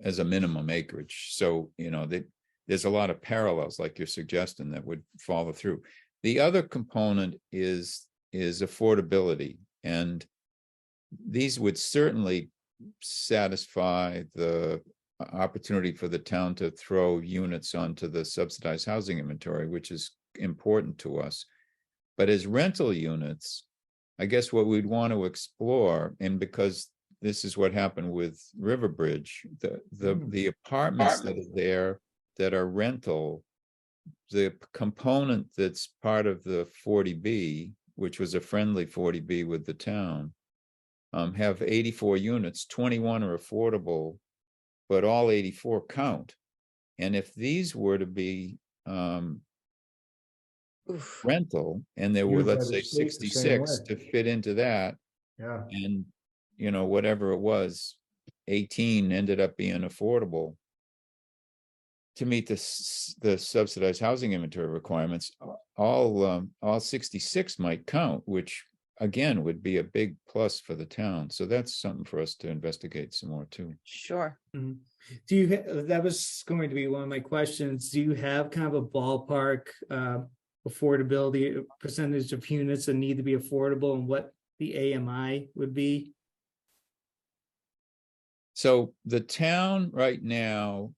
as a minimum acreage. So, there's a lot of parallels, like you're suggesting, that would follow through. The other component is affordability, and these would certainly satisfy the opportunity for the town to throw units onto the subsidized housing inventory, which is important to us. But as rental units, I guess what we'd want to explore, and because this is what happened with Riverbridge, the apartments that are there that are rental, the component that's part of the 40B, which was a friendly 40B with the town, have 84 units, 21 are affordable, but all 84 count. And if these were to be Oof. rental, and there were, Used by let's the say, state the same 66 way. to fit into that, Yeah, and whatever it was, 18 ended up being affordable to meet the subsidized housing inventory requirements, all 66 might count, which again would be a big plus for the town. So that's something for us to investigate some more too. Sure. Mhm. Do you, that was going to be one of my questions. Do you have kind of a ballpark affordability percentage of units that need to be affordable, and what the AMI would be? So the town right now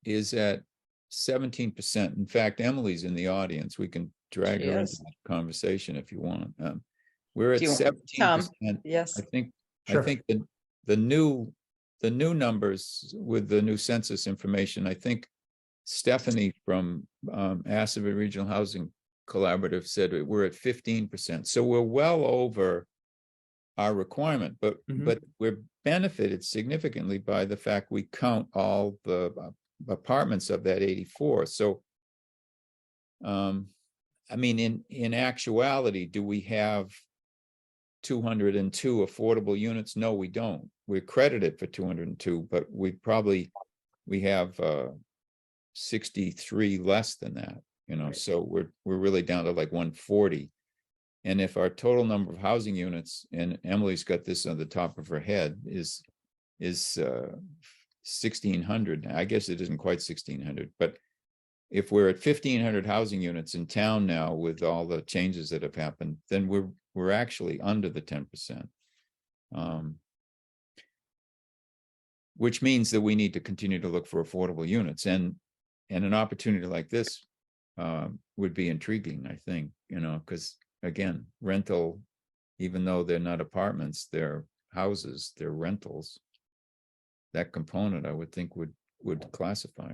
is at 17%. In fact, Emily's in the audience. We can drag her into Yes. the conversation if you want. We're at Do you want- 17%. Yes. I think Sure. the new numbers with the new census information, I think Stephanie from Assabet Regional Housing Collaborative said we're at 15%. So we're well over our requirement, but we're benefited significantly by the fact we count all the apartments of that 84. So I mean, in actuality, do we have 202 affordable units? No, we don't. We're credited for 202, but we have 63 less than that, so we're really down to like 140. And if our total number of housing units, and Emily's got this on the top of her head, is 1,600. I guess it isn't quite 1,600, but if we're at 1,500 housing units in town now with all the changes that have happened, then we're actually under the 10%. Which means that we need to continue to look for affordable units, and an opportunity like this would be intriguing, I think, because again, rental, even though they're not apartments, they're houses, they're rentals. That component, I would think, would qualify.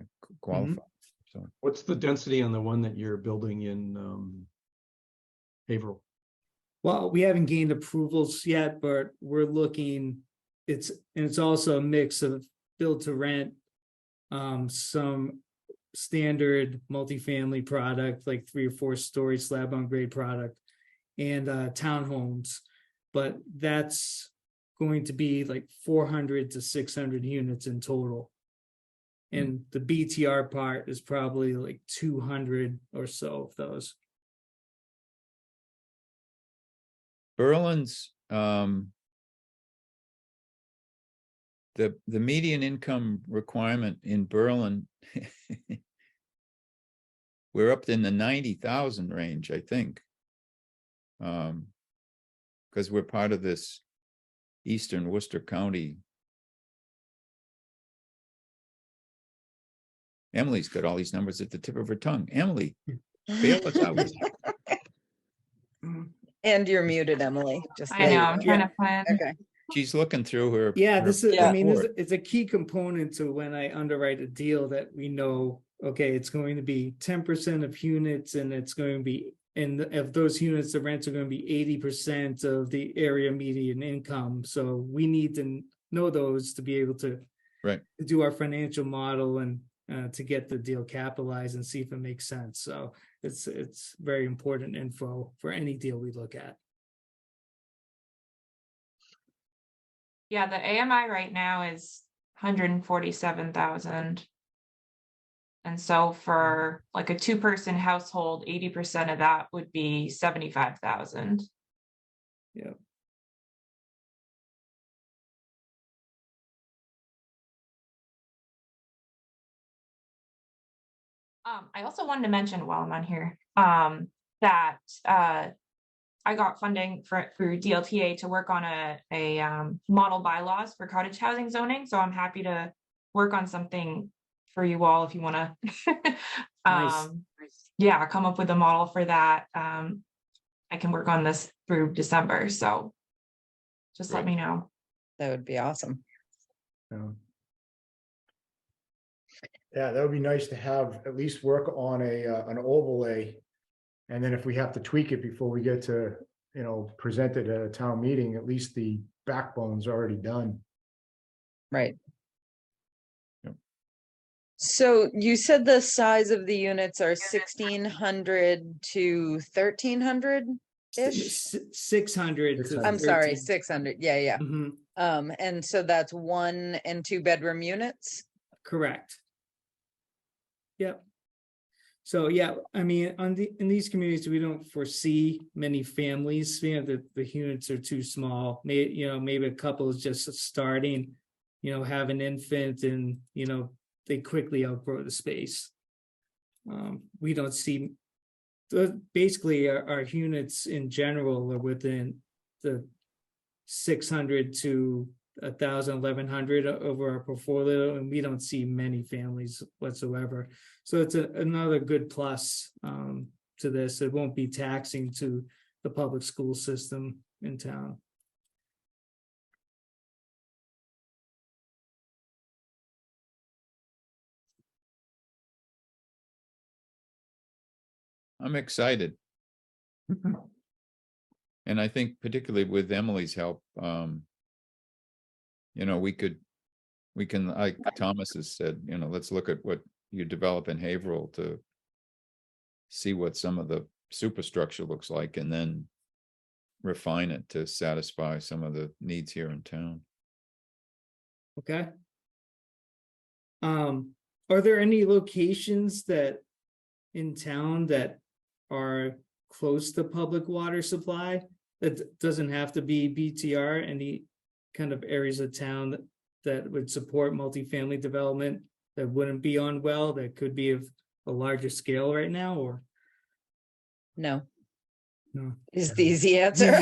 So What's the density on the one that you're building in Haverhill? Well, we haven't gained approvals yet, but we're looking it's also a mix of build to rent, some standard multifamily product, like 3 or 4 story slab on grade product, and townhomes. But that's going to be like 400 to 600 units in total. And the BTR part is probably like 200 or so of those. Berlin's, the median income requirement in Berlin, we're up in the 90,000 range, I think. Because we're part of this Eastern Worcester County. Emily's got all these numbers at the tip of her tongue. Emily, bail us out. And you're muted, Emily. Just I there know, you I'm go. trying to plan. Okay. She's looking through her. Yeah, her this is, I mean, report. it's a key component to when I underwrite a deal that we know, okay, it's going to be 10% of units, and it's going to be, and of those units, the rents are going to be 80% of the area median income. So we need to know those to be able to Right. to do our financial model and to get the deal capitalized and see if it makes sense. So it's very important info for any deal we look at. Yeah, the AMI right now is 147,000. And so for like a 2-person household, 80% of that would be 75,000. Yeah. I also wanted to mention while I'm on here, that I got funding through DLTA to work on a model bylaws for cottage housing zoning. So I'm happy to work on something for you all if you want to. Nice. Yeah, come up with a model for that. I can work on this through December. So just let me know. That would be awesome. Yeah, that would be nice to have at least work on an overlay. And then if we have to tweak it before we get to, present it at a town meeting, at least the backbone's already done. Right. Yep. So you said the size of the units are 1,600 to 1,300 ish? 600 to I'm sorry, 13. 600. Yeah, yeah. Mhm, And so that's 1 and 2 bedroom units? correct. Yep. So yeah, I mean, in these communities, we don't foresee many families. The units are too small. Maybe a couple is just starting, have an infant, and they quickly outgrow the space. We don't see. Basically, our units in general are within the 600 to 1,000, 1,100 over our portfolio, and we don't see many families whatsoever. So it's another good plus to this. It won't be taxing to the public school system in town. I'm excited. And I think particularly with Emily's help, we can, like Thomas has said, let's look at what you develop in Haverhill to see what some of the superstructure looks like, and then refine it to satisfy some of the needs here in town. Okay. Are there any locations that in town that are close to public water supply? That doesn't have to be BTR. Any kind of areas of town that would support multifamily development that wouldn't be on well, that could be of a larger scale right now, or No, no? is the easy answer.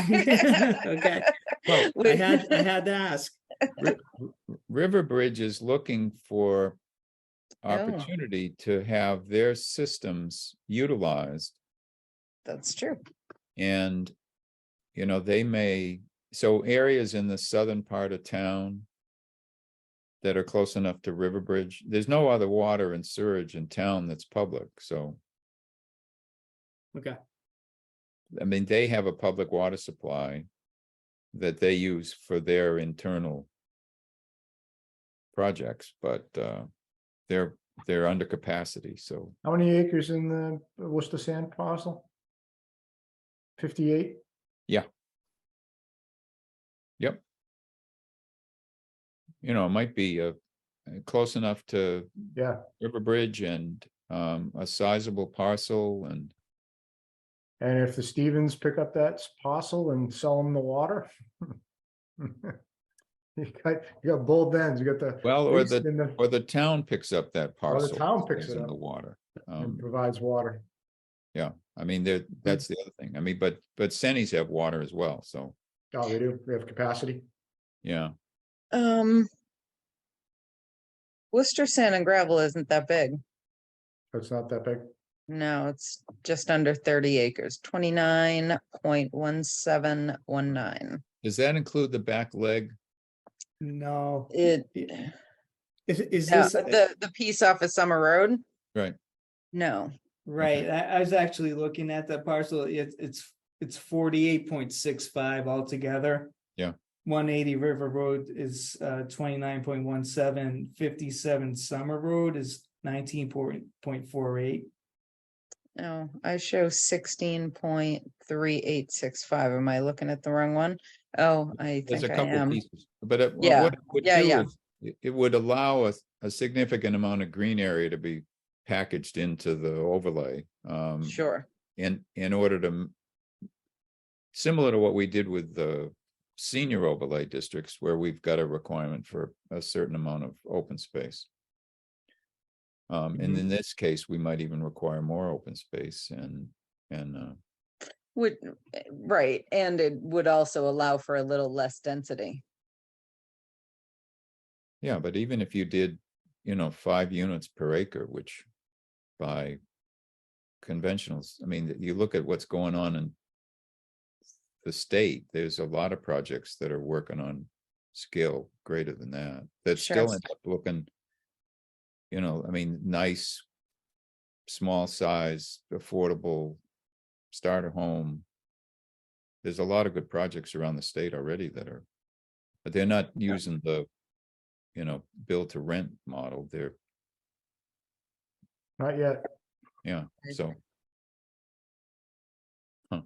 Okay. Well, I had to ask. Riverbridge is looking for Oh. opportunity to have their systems utilized. That's true. And, they may, so areas in the southern part of town that are close enough to Riverbridge, there's no other water and sewage in town that's public, so. Okay. I mean, they have a public water supply that they use for their internal projects, but they're under capacity, so How many acres in the Worcester Sand parcel? 58? yep. You know, it might be close enough to Yeah, River Bridge and a sizable parcel, and and if the Stevens pick up that parcel and sell them the water. You got both ends, you got the. well, or east and the town picks up that parcel. town picks stays it in up. the water. and provides water. Yeah, I mean, that's the other thing. I mean, but Sennies have water as well, so, Oh, they do, they have capacity. yeah. Worcester Sand and Gravel isn't that big. It's not that big. No, it's just under 30 acres, 29.1719. Does that include the back leg? No. It, Is yeah, this, but the piece off of Summer Road, Right, no. right, I was actually looking at that parcel, it's 48.65 altogether. Yeah. 180 River Road is 29.17, 57 Summer Road is 19.48. No, I show 16.3865. Am I looking at the wrong one? Oh, I there's a think I couple am. pieces, but what Yeah, it would yeah, do yeah. is it would allow a significant amount of green area to be packaged into the overlay. Sure, In order to, similar to what we did with the senior overlay districts, where we've got a requirement for a certain amount of open space. And in this case, we might even require more open space and would, right, and it would also allow for a little less density. yeah, but even if you did, 5 units per acre, which by conventionals, I mean, you look at what's going on in the state, there's a lot of projects that are working on scale greater than that, that Sure. still end up looking, I mean, nice, small size, affordable starter home. There's a lot of good projects around the state already that are, but they're not using the, build to rent model. They're, Not yet. yeah, so. Huh.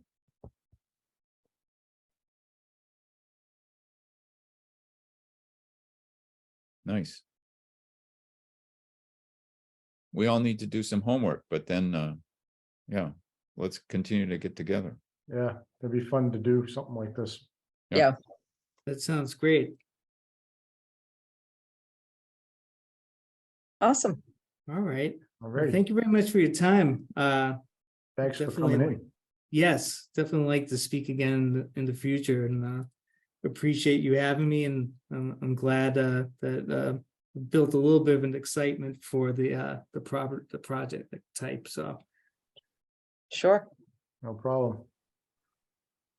Nice. We all need to do some homework, but then, yeah, let's continue to get together. Yeah, it'd be fun to do something like this. Yeah. Yeah, That sounds great. awesome. All right. Well, Alrighty, thank you very much for your time. thanks for definitely coming in. Yes, definitely like to speak again in the future, and appreciate you having me, and I'm glad that built a little bit of an excitement for the project type. So Sure. No problem.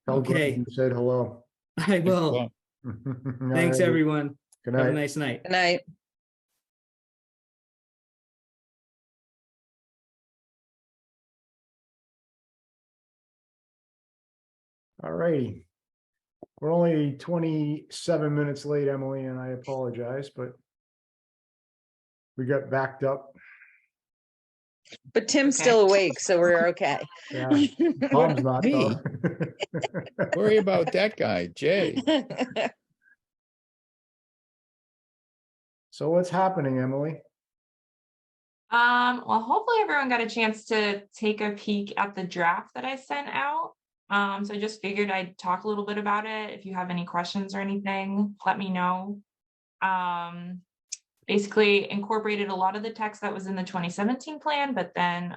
Tell Glenn Okay. you said hello. I will. Well, Thanks, Alrighty, everyone. Good Have a night. nice night. Good night. Alrighty. We're only 27 minutes late, Emily, and I apologize, but we got backed up. But Tim's Okay. still awake, so we're okay. Yeah, Tom's not though. worry about that guy, Jay. So what's happening, Emily? Well, hopefully everyone got a chance to take a peek at the draft that I sent out. So I just figured I'd talk a little bit about it. If you have any questions or anything, let me know. Basically incorporated a lot of the text that was in the 2017 plan, but then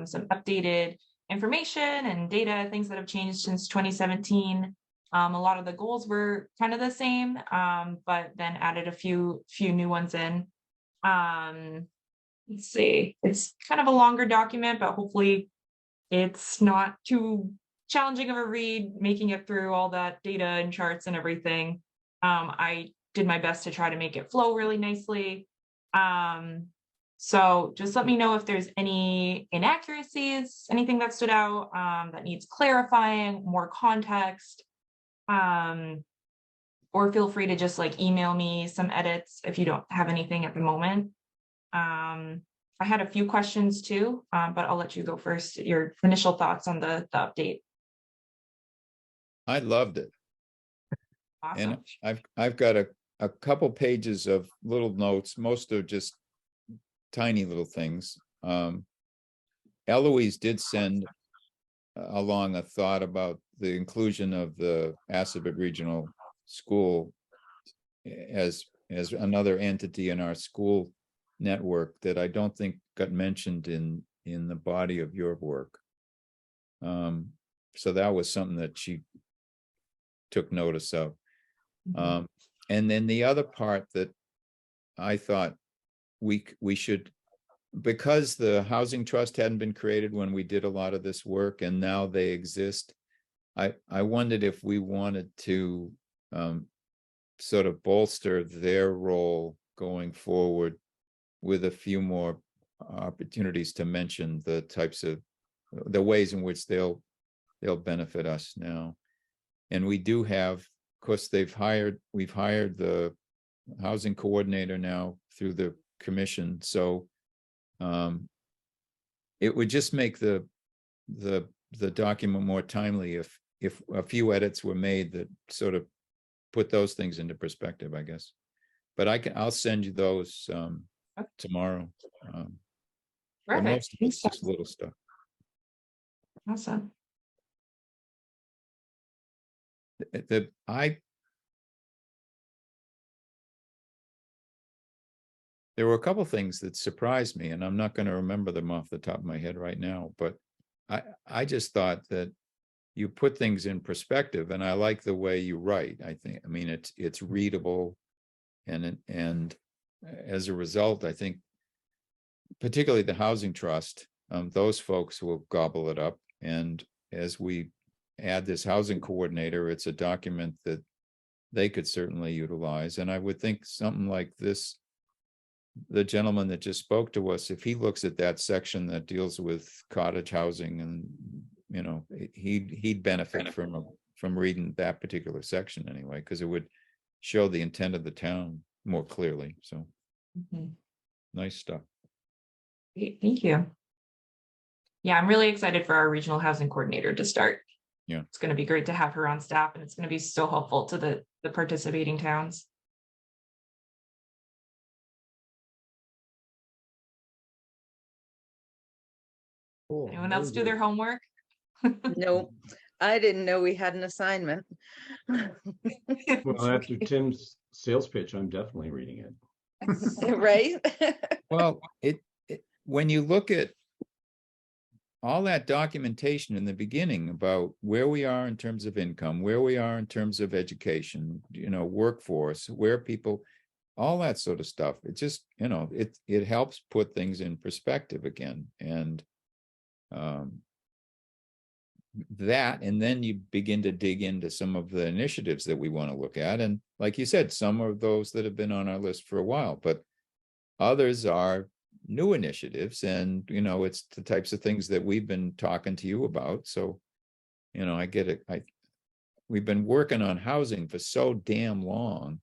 some updated information and data, things that have changed since 2017. A lot of the goals were kind of the same, but then added a few new ones in. Let's see, it's kind of a longer document, but hopefully it's not too challenging of a read, making it through all that data and charts and everything. I did my best to try to make it flow really nicely. So just let me know if there's any inaccuracies, anything that stood out that needs clarifying, more context. or feel free to just like email me some edits if you don't have anything at the moment. I had a few questions too, but I'll let you go first. Your initial thoughts on the update. I loved it. And Awesome. I've got a couple pages of little notes, most are just tiny little things. Eloise did send along a thought about the inclusion of the Assabet Regional School as another entity in our school network that I don't think got mentioned in the body of your work. So that was something that she took notice of. And then the other part that I thought we should, because the housing trust hadn't been created when we did a lot of this work and now they exist, I wondered if we wanted to sort of bolster their role going forward with a few more opportunities to mention the types of the ways in which they'll benefit us now. And we do have, of course, we've hired the housing coordinator now through the commission. So it would just make the document more timely if a few edits were made that sort of put those things into perspective, I guess. But I'll send you those tomorrow. But Perfect. most of it's just little stuff. Awesome. There were a couple things that surprised me, and I'm not going to remember them off the top of my head right now, but I just thought that you put things in perspective, and I like the way you write. I mean, it's readable, and as a result, I think particularly the housing trust, those folks will gobble it up. And as we add this housing coordinator, it's a document that they could certainly utilize. And I would think something like this, the gentleman that just spoke to us, if he looks at that section that deals with cottage housing, and you know, he'd benefit from reading that particular section anyway, because it would show the intent of the town more clearly. So nice stuff. Great, thank you. Yeah, I'm really excited for our regional housing coordinator to start. Yeah, it's going to be great to have her on staff, and it's going to be so helpful to the participating towns. Cool. Anyone else do their homework? Nope, I didn't know we had an assignment. Well, after Tim's sales pitch, I'm definitely reading it. Right? Well, when you look at all that documentation in the beginning about where we are in terms of income, where we are in terms of education, you know, workforce, where people, all that sort of stuff, it just, you know, it helps put things in perspective again. And and then you begin to dig into some of the initiatives that we want to look at. And like you said, some of those that have been on our list for a while, but others are new initiatives. And, you know, it's the types of things that we've been talking to you about. So, you know, I get it. We've been working on housing for so damn long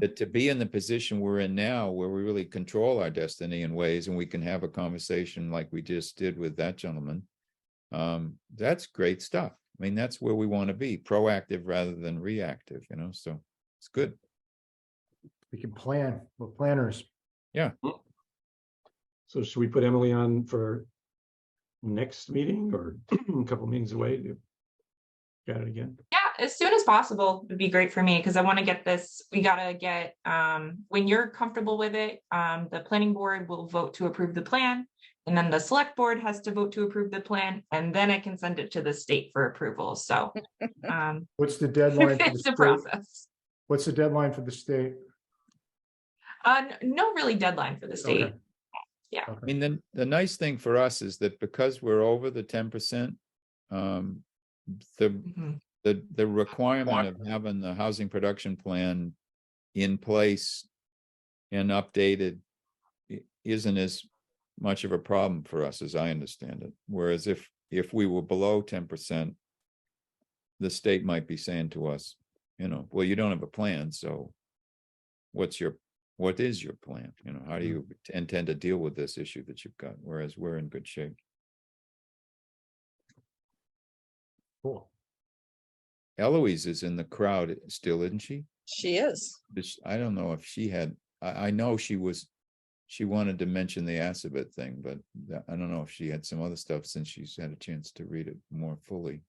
that to be in the position we're in now, where we really control our destiny in ways, and we can have a conversation like we just did with that gentleman, that's great stuff. I mean, that's where we want to be, proactive rather than reactive, you know, so it's good. We can plan. We're planners. Yeah. So should we put Emily on for next meeting or a couple meetings away to get it again? Yeah, as soon as possible would be great for me, because I want to get this, we got to get, when you're comfortable with it, the planning board will vote to approve the plan, and then the select board has to vote to approve the plan, and then I can send it to the state for approval. So What's the deadline for the it's a state? process. What's the deadline for the state? No really deadline for the state. Okay. Yeah. I mean, the nice thing for us is that because we're over the 10%, the requirement of having the housing production plan in place and updated isn't as much of a problem for us, as I understand it. Whereas if we were below 10%, the state might be saying to us, you know, well, you don't have a plan, so what is your plan? You know, how do you intend to deal with this issue that you've got? Whereas we're in good shape. Cool. Eloise is in the crowd still, isn't she? She is. I don't know if she had, I know she wanted to mention the Assabet thing, but I don't know if she had some other stuff since she's had a chance to read it more fully.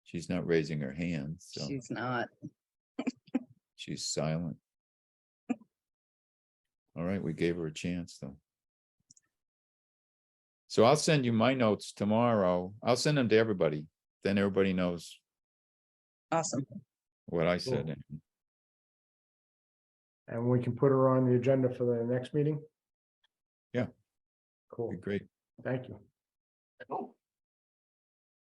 She's not raising her hand, so She's not. she's silent. All right, we gave her a chance though. So I'll send you my notes tomorrow. I'll send them to everybody. Then everybody knows Awesome. what I said. And we can put her on the agenda for the next meeting? Yeah. Cool. Be great. Thank you. Cool.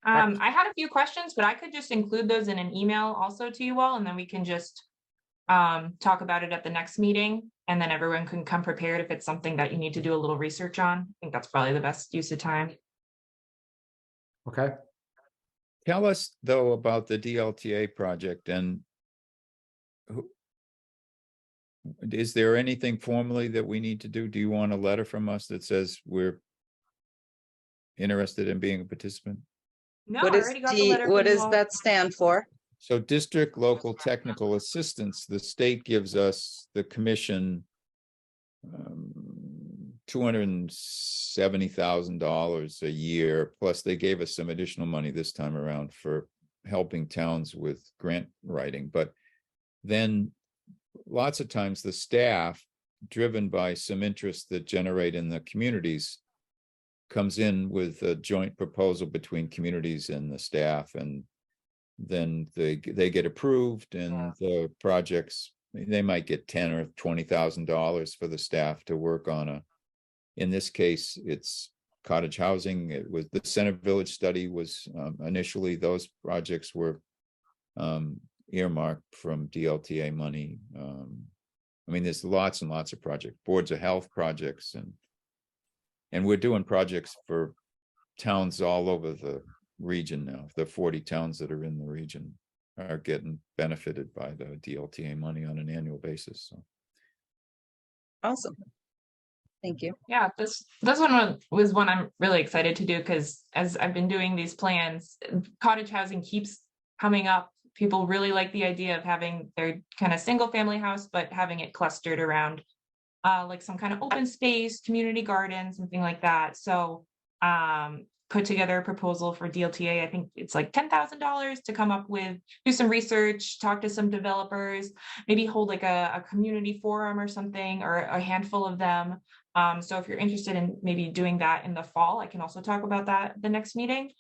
I had a few questions, but I could just include those in an email also to you all, and then we can just talk about it at the next meeting, and then everyone can come prepared if it's something that you need to do a little research on. I think that's probably the best use of time. Okay. Tell us though about the DLTA project, and is there anything formally that we need to do? Do you want a letter from us that says we're interested in being a participant? No, What I is already got the letter. what from you does all. that stand for? So district local technical assistance, the state gives us, the commission, $270,000 a year, plus they gave us some additional money this time around for helping towns with grant writing. But then lots of times the staff, driven by some interest that generate in the communities, comes in with a joint proposal between communities and the staff, and then they get approved, and the projects, they might get $10,000 or $20,000 for the staff to work on in this case, it's cottage housing. It was the Center Village study was initially, those projects were earmarked from DLTA money. I mean, there's lots and lots of projects, boards of health projects, and we're doing projects for towns all over the region now. The 40 towns that are in the region are getting benefited by the DLTA money on an annual basis. So Awesome. Thank you. Yeah, this one was one I'm really excited to do, because as I've been doing these plans, cottage housing keeps coming up. People really like the idea of having their kind of single family house, but having it clustered around like some kind of open space, community garden, something like that. So put together a proposal for DLTA. I think it's like $10,000 to come up with, do some research, talk to some developers, maybe hold like a community forum or something, or a handful of them. So if you're interested in maybe doing that in the fall, I can also talk about that at the next meeting.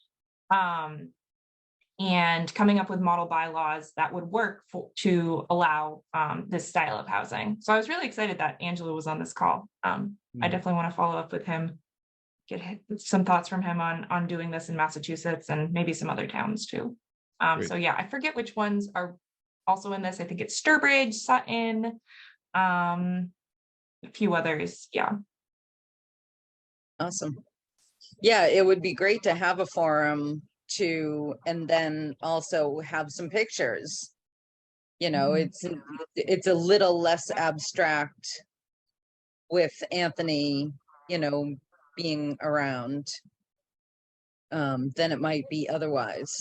And coming up with model bylaws that would work to allow this style of housing. So I was really excited that Angela was on this call. I definitely want to follow up with him, get some thoughts from him on doing this in Massachusetts and maybe some other towns too. So yeah, I forget which ones are also in this. I think it's Sturbridge, Sutton, a few others. Yeah. Awesome. Yeah, it would be great to have a forum to, and then also have some pictures. You know, it's a little less abstract with Anthony, you know, being around than it might be otherwise.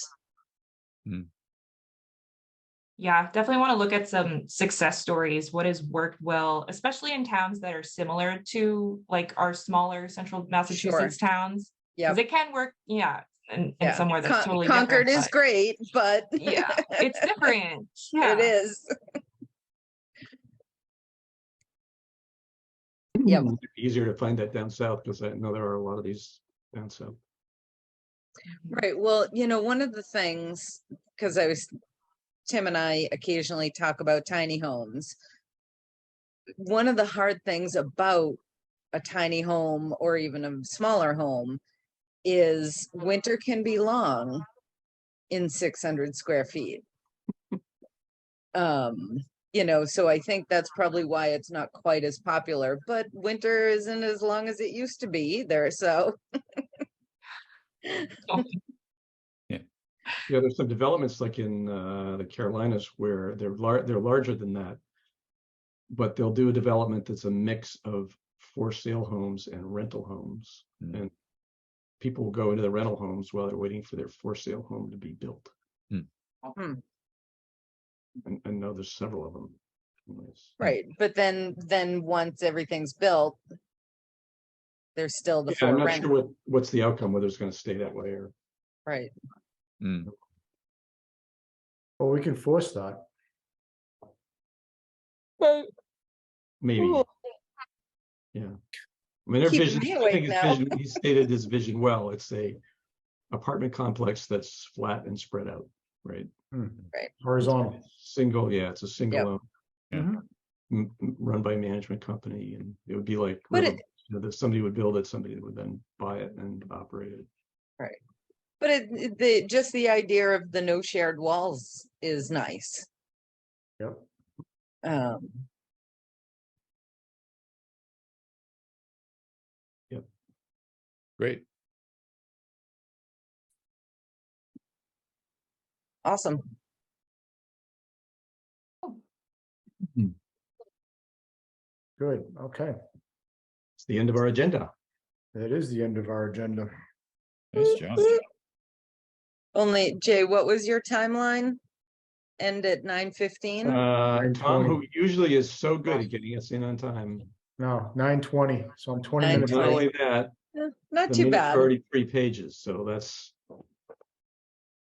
Yeah, definitely want to look at some success stories, what has worked well, especially in towns that are similar to like our smaller central Massachusetts towns. Yeah, because it can work, and somewhere that's totally Concord different, is great, but yeah, it's different. Yeah. It is. Yeah, It'd be easier to find that down south, because I know there are a lot of these down south. right. Well, you know, one of the things, because Tim and I occasionally talk about tiny homes. One of the hard things about a tiny home or even a smaller home is winter can be long in 600 square feet. You know, so I think that's probably why it's not quite as popular, but winter isn't as long as it used to be either, so. Yeah, there's some developments like in the Carolinas where they're larger than that. But they'll do a development that's a mix of for sale homes and rental homes. Hmm. And people will go into the rental homes while they're waiting for their for sale home to be built. Hmm. And I know there's several of them. Anyways. Right, but then once everything's built, there's still the Yeah, I'm for not rent, sure what's the outcome, whether it's gonna stay that way or. right? Mm. Well, we can force that. Maybe. Ooh. Yeah. I mean, their Keeping vision, me I awake think his now. vision, he stated his vision well. It's a apartment complex that's flat and spread out, right? Horizontal. Single, yeah, it's a Yep. single owned, Mhm. run by management company, and it would be like But River, that somebody would build it, somebody would then buy it and operate it. But just the idea of the no shared walls is nice. Yep. Great. Awesome. Good, okay. It's the end of our agenda. That is the end of our agenda. Nice job. Only, Jay, what was your timeline? End at 9:15? Tom, who usually is so good at getting us in on time. No, 9:20, so I'm 20 minutes Not 9:20. late. only that, Not the too minute's bad. already 3 pages, so that's,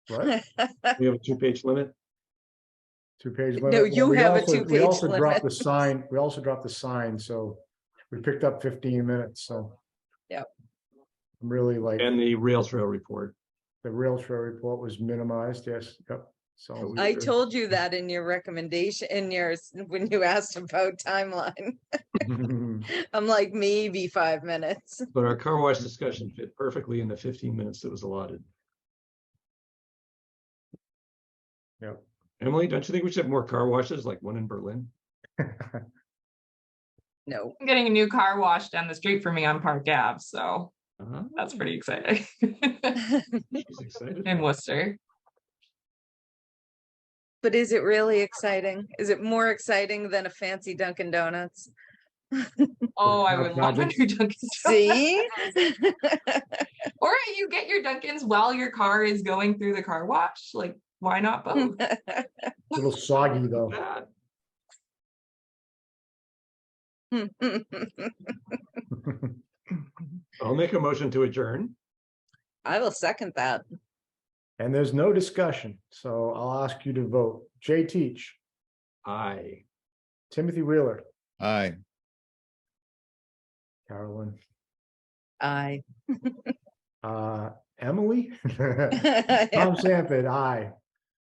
What? we have a 2-page limit. 2-page No, limit. you We have a also- We 2-page also dropped the limit. sign, we also dropped the sign, so we picked up 15 minutes, so. Yep. I'm really like, And the rail trail report. the rail trail report was minimized, yes, yep, so. I told you that in your recommendation, when you asked about timeline. I'm like, maybe 5 minutes. But our car wash discussion fit perfectly in the 15 minutes that was allotted. Yep. Emily, don't you think we should have more car washes, like one in Berlin? No. I'm getting a new car wash down the street for me on Park Ave, so that's pretty exciting. She's excited. In Worcester. But is it really exciting? Is it more exciting than a fancy Dunkin' Donuts? Oh, I would love a Nuggets. new Dunkin'. See? Or you get your Dunkins while your car is going through the car wash. Like, why not both? A little soggy though. I'll make a motion to adjourn. I will second that. And there's no discussion, so I'll ask you to vote. Jay Teach, Aye. Timothy Wheeler, Aye. Carolyn, Aye. Emily, Tom Sanford, aye.